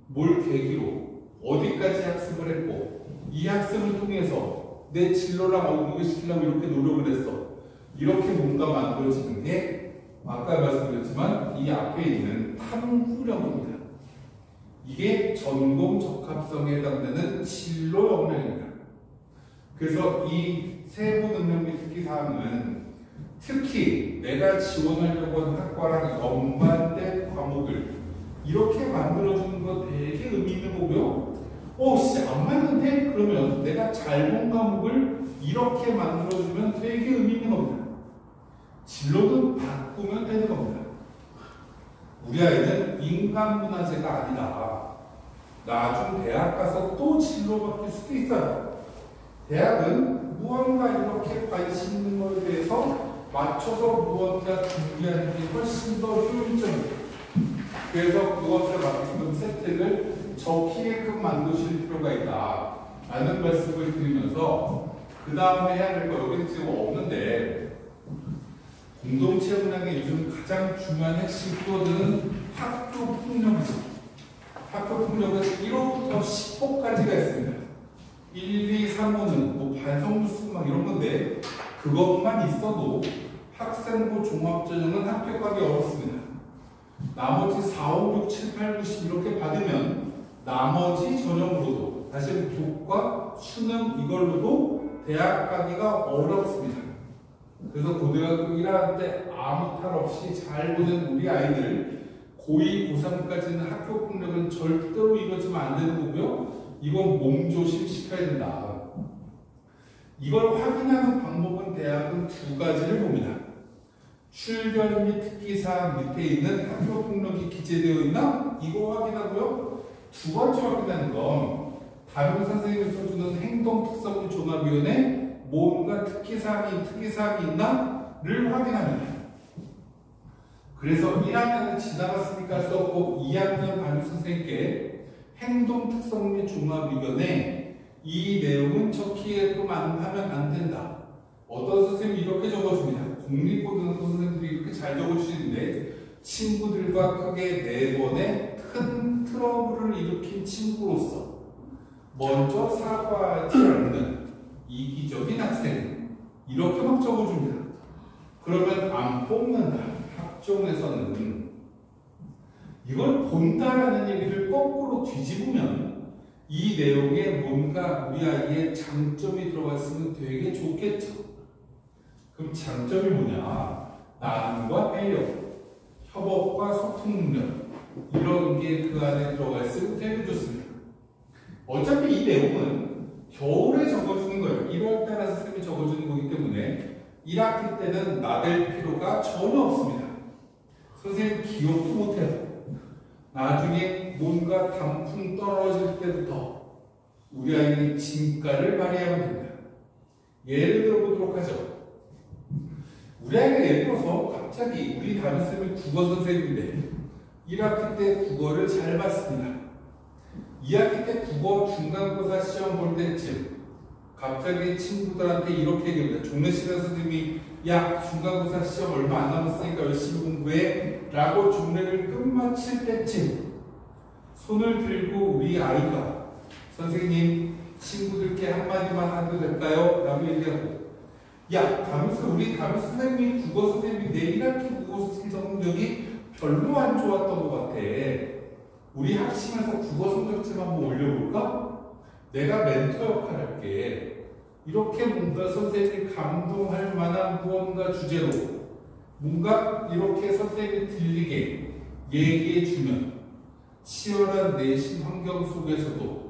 뭘 계기로 어디까지 학습을 했고 이 학습을 통해서 내 진로랑 어울리게 시키려고 이렇게 노력을 했어. 이렇게 뭔가 만들어지는 게 아까 말씀드렸지만 이 앞에 있는 탐구력입니다. 이게 전공 적합성에 해당되는 진로 역량입니다. 그래서 이 세부 능력 및 특기사항은 특히 내가 지원하려고 한 학과랑 연관된 과목을 이렇게 만들어주는 거 되게 의미 있는 거고요. 진짜 안 맞는데? 그러면 내가 잘 본 과목을 이렇게 만들어주면 되게 의미 있는 겁니다. 진로는 바꾸면 되는 겁니다. 우리 아이는 인간문화재가 아니다. 나중 대학 가서 또 진로 바뀔 수도 있어요. 대학은 무언가 이렇게 관심 있는 것에 대해서 맞춰서 무언가 준비하는 게 훨씬 더 효율적입니다. 그래서 그것을 맞게끔 세팅을 적히게끔 만드실 필요가 있다 라는 말씀을 드리면서 그 다음에 해야 될 거 여기는 지금 없는데 공동체 문학의 요즘 가장 중요한 핵심 키워드는 학교 폭력이죠. 학교 폭력은 1호부터 10호까지가 있습니다. 1, 2, 3호는 뭐 반성부수 막 이런 건데 그것만 있어도 학생부 종합전형은 합격하기 어렵습니다. 나머지 4, 5, 6, 7, 8, 9, 10 이렇게 받으면 나머지 전형으로도 다시 교과, 수능 이걸로도 대학 가기가 어렵습니다. 그래서 고등학교 1학년 때 아무 탈 없이 잘 보는 우리 아이들 고2, 고3까지는 학교 폭력은 절대로 이루어지면 안 되는 거고요. 이건 몸조심 시켜야 된다. 이걸 확인하는 방법은 대학은 두 가지를 봅니다. 출결 및 특기사항 밑에 있는 학교 폭력이 기재되어 있나? 이거 확인하고요. 두 번째 확인하는 건 담임 선생님이 써주는 행동특성비 종합위원회 뭔가 특기사항이 있나?를 확인합니다. 그래서 1학년은 지나갔으니까 썼고 2학년 담임 선생님께 행동특성 및 종합위원회 이 내용은 적히게끔 하면 안 된다. 어떤 선생님이 이렇게 적어줍니다. 공립고등학교 선생님들이 이렇게 잘 적어주시는데 친구들과 크게 4번의 큰 트러블을 일으킨 친구로서 먼저 사과하지 않는 이기적인 학생 이렇게 막 적어줍니다. 그러면 안 뽑는다. 학종에서는 이걸 본다라는 얘기를 거꾸로 뒤집으면 이 내용에 뭔가 우리 아이의 장점이 들어갔으면 되게 좋겠죠. 그럼 장점이 뭐냐? 나눔과 배려, 협업과 소통 능력 이런 게 그 안에 들어갔으면 되게 좋습니다. 어차피 이 내용은 겨울에 적어주는 거예요. 1월달에 선생님이 적어주는 거기 때문에 1학기 때는 나댈 필요가 전혀 없습니다. 선생님 기억도 못해요. 나중에 뭔가 단풍 떨어질 때부터 우리 아이는 진가를 발휘하면 됩니다. 예를 들어보도록 하죠. 우리 아이가 예를 들어서 갑자기 우리 담임선생님이 국어 선생님인데 1학기 때 국어를 잘 봤습니다. 2학기 때 국어 중간고사 시험 볼 때쯤 갑자기 친구들한테 이렇게 얘기합니다. 종래시간 선생님이 야 중간고사 시험 얼마 안 남았으니까 열심히 공부해 라고 종래를 끝마칠 때쯤 손을 들고 우리 아이가 선생님 친구들께 한마디만 해도 될까요? 라고 얘기하고 야 우리 담임 선생님이 국어 선생님이 내 1학기 국어 성적이 별로 안 좋았던 것 같아. 우리 학심에서 국어 성적 좀 한번 올려볼까? 내가 멘토 역할 할게. 이렇게 뭔가 선생님이 감동할 만한 무언가 주제로 뭔가 이렇게 선생님이 들리게 얘기해주면 치열한 내신 환경 속에서도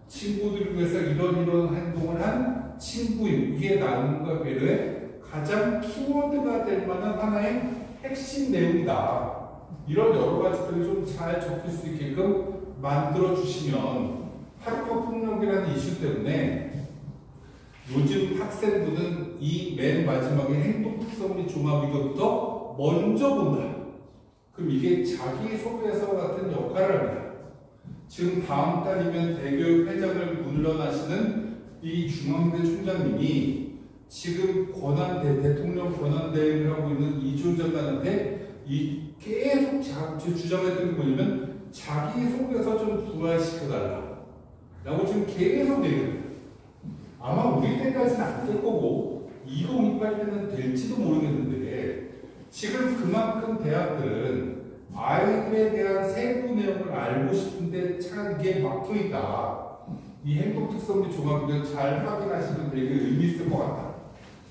친구들을 위해서 이런 행동을 한 친구임. 이게 나눔과 배려의 가장 키워드가 될 만한 하나의 핵심 내용이다. 이런 여러 가지들을 좀 잘 적힐 수 있게끔 만들어 주시면 학교 폭력이라는 이슈 때문에 요즘 학생들은 이 맨 마지막에 행동 특성 및 종합 이것부터 먼저 본다. 그럼 이게 자기소개서 같은 역할을 합니다. 지금 다음 달이면 대교육 회장을 물러나시는 이 중앙대 총장님이 지금 대통령 권한대행을 하고 있는 이주호 장관한테 계속 주장했던 게 뭐냐면 자기소개서 좀 부활시켜달라 라고 지금 계속 얘기합니다. 아마 우리 때까지는 안 될 거고 2028 때는 될지도 모르겠는데 지금 그만큼 대학들은 아이들에 대한 세부 내용을 알고 싶은데 참 이게 막혀있다. 이 행동특성 및 종합을 잘 확인하시면 되게 의미 있을 것 같다.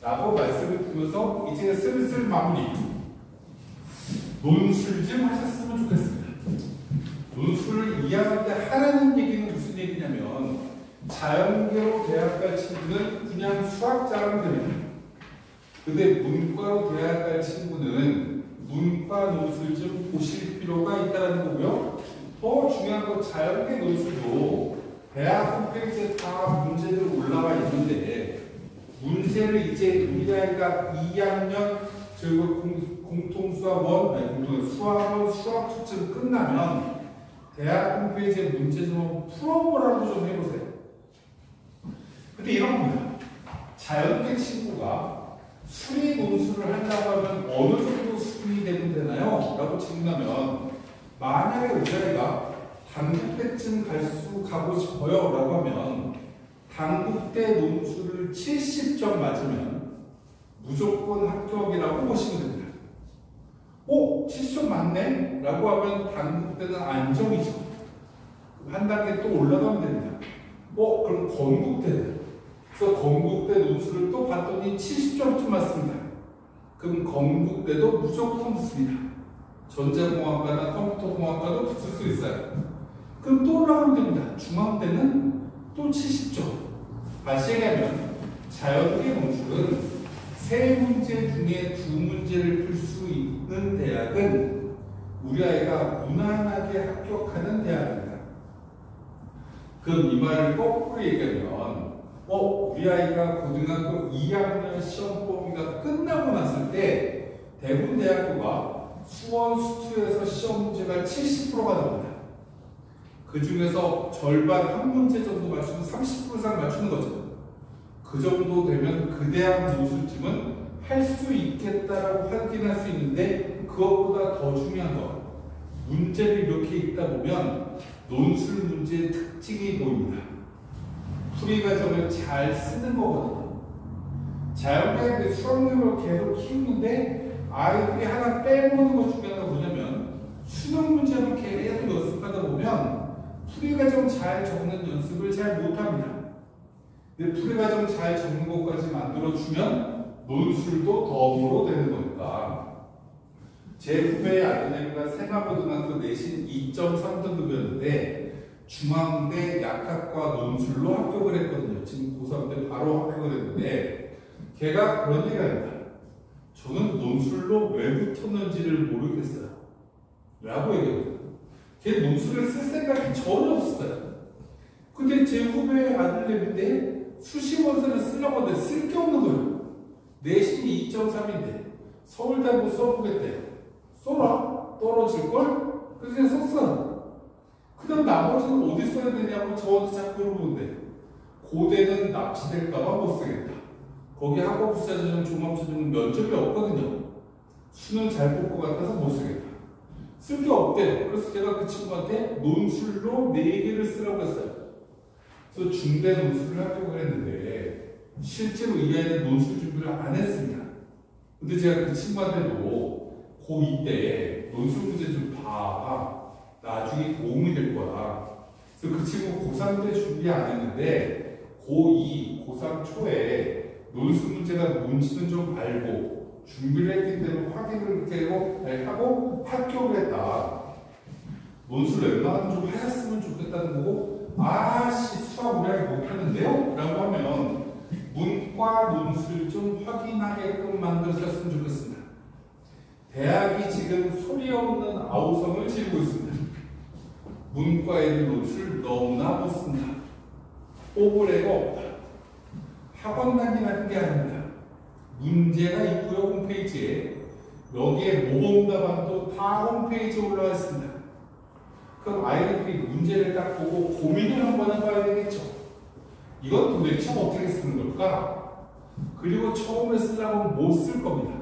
라고 말씀을 드려서 이제 슬슬 마무리. 논술 좀 하셨으면 좋겠습니다. 논술을 이해할 때 하라는 얘기는 무슨 얘기냐면 자연계로 대학 갈 친구는 그냥 수학자라면 됩니다. 근데 문과로 대학 갈 친구는 문과 논술 좀 보실 필요가 있다는 거고요. 더 중요한 건 자연계 논술도 대학 홈페이지에 다 문제들 올라와 있는데 문제를 이제 우리 아이가 2학년 공통수학 1, 아니 수학원 수학 초점 끝나면 대학 홈페이지에 문제 좀 풀어보라고 좀 해보세요. 근데 이런 겁니다. 자연계 친구가 수리 논술을 하려고 하면 어느 정도 수준이 되면 되나요? 라고 질문하면 만약에 우리 아이가 단국대쯤 가고 싶어요 라고 하면 단국대 논술을 70점 맞으면 무조건 합격이라고 보시면 됩니다. 70점 맞네? 라고 하면 단국대는 안정이죠. 한 단계 또 올라가면 됩니다. 그럼 건국대는? 그래서 건국대 논술을 또 봤더니 70점쯤 맞습니다. 그럼 건국대도 무조건 붙습니다. 전자공학과나 컴퓨터공학과도 붙을 수 있어요. 그럼 또 올라가면 됩니다. 중앙대는 또 70점. 다시 얘기하면 자연계 논술은 3문제 중에 2문제를 풀 수 있는 대학은 우리 아이가 무난하게 합격하는 대학입니다. 그럼 이 말을 거꾸로 얘기하면 우리 아이가 고등학교 2학년 시험 범위가 끝나고 났을 때 대부분 대학교가 수원, 수투에서 시험 문제가 70%가 나옵니다. 그 중에서 절반 한 문제 정도 맞추면 30% 이상 맞추는 거죠. 그 정도 되면 그 대학 논술쯤은 할 수 있겠다라고 확인할 수 있는데 그것보다 더 중요한 건 문제를 이렇게 읽다 보면 논술 문제의 특징이 보입니다. 풀이 과정을 잘 쓰는 거거든요. 자연계의 수학력을 계속 키우는데 아이들이 하나 빼먹는 것 중에 하나가 뭐냐면 수능 문제만 계속 연습하다 보면 풀이 과정 잘 적는 연습을 잘 못합니다. 근데 풀이 과정 잘 적는 것까지 만들어주면 논술도 덤으로 되는 거니까. 제 후배의 아들내미가 세마고등학교 내신 2.3등급이었는데 중앙대 약학과 논술로 합격을 했거든요. 지금 고3 때 바로 합격을 했는데 걔가 그런 얘기를 합니다. 저는 논술로 왜 붙었는지를 모르겠어요. 라고 얘기합니다. 걔 논술을 쓸 생각이 전혀 없었어요. 근데 제 후배의 아들내미인데 수시원서를 쓰려고 하는데 쓸 게 없는 거예요. 내신이 2.3인데 서울대 한번 써보겠대. 써라. 떨어질걸? 그래서 그냥 썼어. 그 다음 나머지는 어디 써야 되냐고 저한테 자꾸 물어보는데 고대는 납치될까봐 못 쓰겠다. 거기 학업수사전형 종합전형은 면접이 없거든요. 수능 잘 볼 것 같아서 못 쓰겠다. 쓸 게 없대요. 그래서 제가 그 친구한테 논술로 4개를 쓰라고 했어요. 그래서 중대 논술을 합격을 했는데 실제로 이 아이는 논술 준비를 안 했습니다. 근데 제가 그 친구한테도 고2 때 논술 문제 좀 봐봐. 나중에 도움이 될 거야. 그래서 그 친구 고3 때 준비 안 했는데 고2, 고3 초에 논술 문제가 뭔지는 좀 알고 준비를 했기 때문에 확인을 하고 합격을 했다. 논술 웬만하면 좀 하셨으면 좋겠다는 거고 수학 우리 아이 못하는데요? 라고 하면 문과 논술 좀 확인하게끔 만들었으면 좋겠습니다. 대학이 지금 소리 없는 아우성을 지르고 있습니다. 문과 애들 논술 너무나 못습니다. 뽑을 애가 없다. 학원 다니라는 게 아닙니다. 문제가 있고요. 홈페이지에 여기에 모범답안도 다 홈페이지에 올라와 있습니다. 그럼 아이들이 문제를 딱 보고 고민을 한번 해봐야 되겠죠. 이건 도대체 어떻게 쓰는 걸까? 그리고 처음에 쓰려면 못 쓸 겁니다.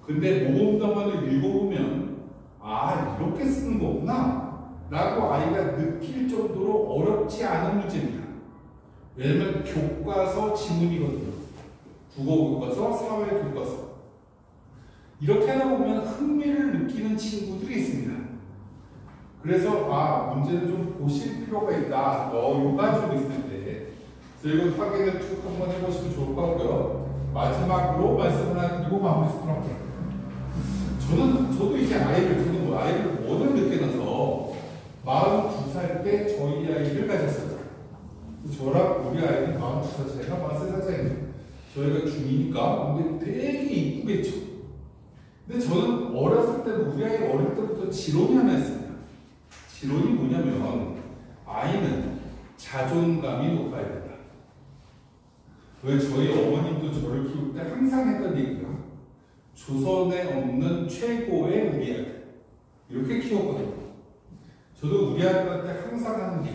근데 모범답안을 읽어보면 이렇게 쓰는 거구나 라고 아이가 느낄 정도로 어렵지 않은 문제입니다. 왜냐면 교과서 지문이거든요. 국어교과서, 사회교과서. 이렇게 하다 보면 흥미를 느끼는 친구들이 있습니다. 그래서 문제를 좀 보실 필요가 있다. 여유가 좀 있을 때. 그래서 이건 확인을 쭉 한번 해보시면 좋을 것 같고요. 마지막으로 말씀 하나 드리고 마무리 짓도록 할게요. 저도 이제 아이를 워낙 늦게 낳아서 42살 때 저희 아이를 가졌어요. 저랑 우리 아이는 42살, 제가 43살이에요. 저희가 중이니까 근데 되게 이쁘겠죠. 근데 저는 어렸을 때 우리 아이 어릴 때부터 지론이 하나 있습니다. 지론이 뭐냐면 아이는 자존감이 높아야 된다. 왜 저희 어머님도 저를 키울 때 항상 했던 얘기가 조선에 없는 최고의 우리 아들 이렇게 키웠거든요. 저도 우리 아들한테 항상 하는 게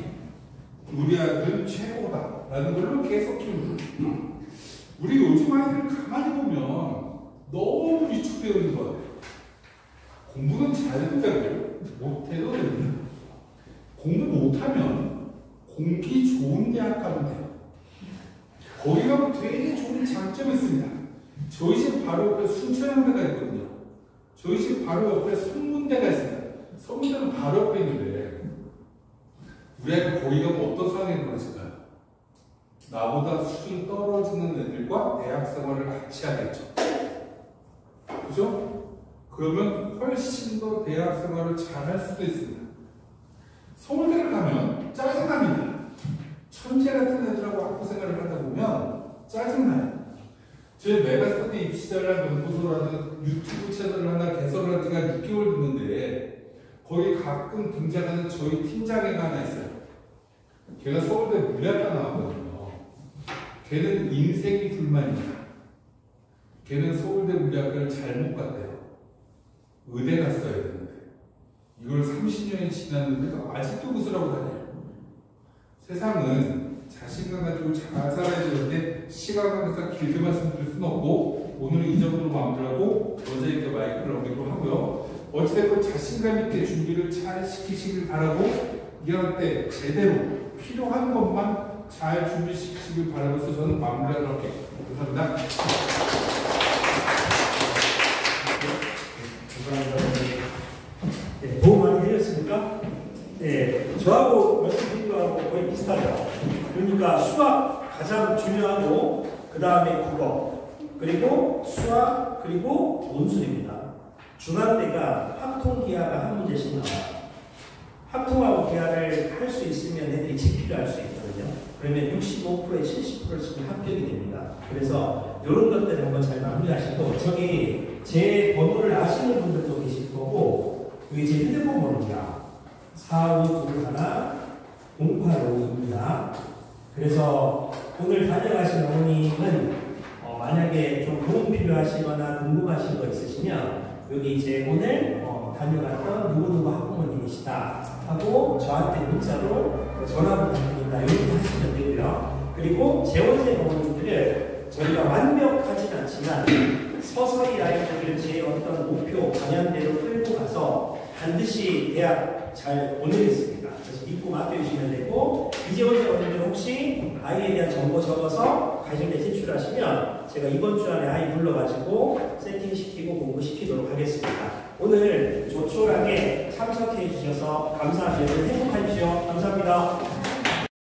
우리 아들은 최고다 라는 걸로 계속 키웁니다. 우리 요즘 아이들 가만히 보면 너무 위축되어 있는 것 같아요. 공부는 잘해도 되고 못해도 됩니다. 공부 못하면 공기 좋은 대학 가면 돼요. 거기 가면 되게 좋은 장점이 있습니다. 저희 집 바로 옆에 순천향대가 있거든요. 저희 집 바로 옆에 성문대가 있습니다. 성문대는 바로 옆에 있는데 우리 아이가 거기 가면 어떤 상황이 벌어질까요? 나보다 수준 떨어지는 애들과 대학 생활을 같이 하겠죠. 그죠? 그러면 훨씬 더 대학 생활을 잘할 수도 있습니다. 서울대를 가면 짜증납니다. 천재 같은 애들하고 학부 생활을 하다 보면 짜증나요. 저희 메가스터디 입시자랑 연구소라는 유튜브 채널을 하나 개설을 한 지가 6개월 됐는데 거기 가끔 등장하는 저희 팀장애가 하나 있어요. 걔가 서울대 물리학과 나왔거든요. 걔는 인생이 불만입니다. 걔는 서울대 물리학과를 잘못 갔대요. 의대 갔어야 되는데 이걸 30년이 지났는데도 아직도 그수라고 다녀요. 세상은 자신감 가지고 잘 살아야 되는데 시간 관계상 길게 말씀드릴 수는 없고 오늘은 이 정도로 마무리하고 어제 이렇게 마이크를 넘기로 하고요. 어찌됐건 자신감 있게 준비를 잘 시키시길 바라고 이럴 때 제대로 필요한 것만 잘 준비시키시길 바라면서 저는 마무리하도록 할게요. 감사합니다. 네, 도움 많이 되셨습니까? 네, 저하고 말씀드린 거하고 거의 비슷하죠. 그러니까 수학 가장 중요하고 그 다음에 국어 그리고 수학 그리고 논술입니다. 중앙대가 확통기하가 한 문제씩 나와요. 확통하고 기하를 할 수 있으면 애들이 지필을 할 수 있거든요. 그러면 65%에 70%씩 합격이 됩니다. 그래서 이런 것들을 한번 잘 마무리하시고 저기 제 번호를 아시는 분들도 계실 거고 여기 제 휴대폰 번호입니다. 4521-0852입니다. 그래서 오늘 다녀가신 어머님은 만약에 좀 도움 필요하시거나 궁금하신 거 있으시면 여기 제 오늘 다녀갔던 누구누구 학부모님이시다 하고 저한테 문자로 전화번호 드립니다. 이렇게 하시면 되고요. 그리고 재원생 어머님들을 저희가 완벽하진 않지만 서서히 아이들을 제 어떤 목표 방향대로 끌고 가서 반드시 대학 잘 보내겠습니다. 그래서 믿고 맡겨주시면 되고 이재원생 어머님들 혹시 아이에 대한 정보 적어서 가정에 제출하시면 제가 이번 주 안에 아이 불러가지고 세팅시키고 공부시키도록 하겠습니다. 오늘 조촐하게 참석해 주셔서 감사합니다. 행복하십시오. 감사합니다.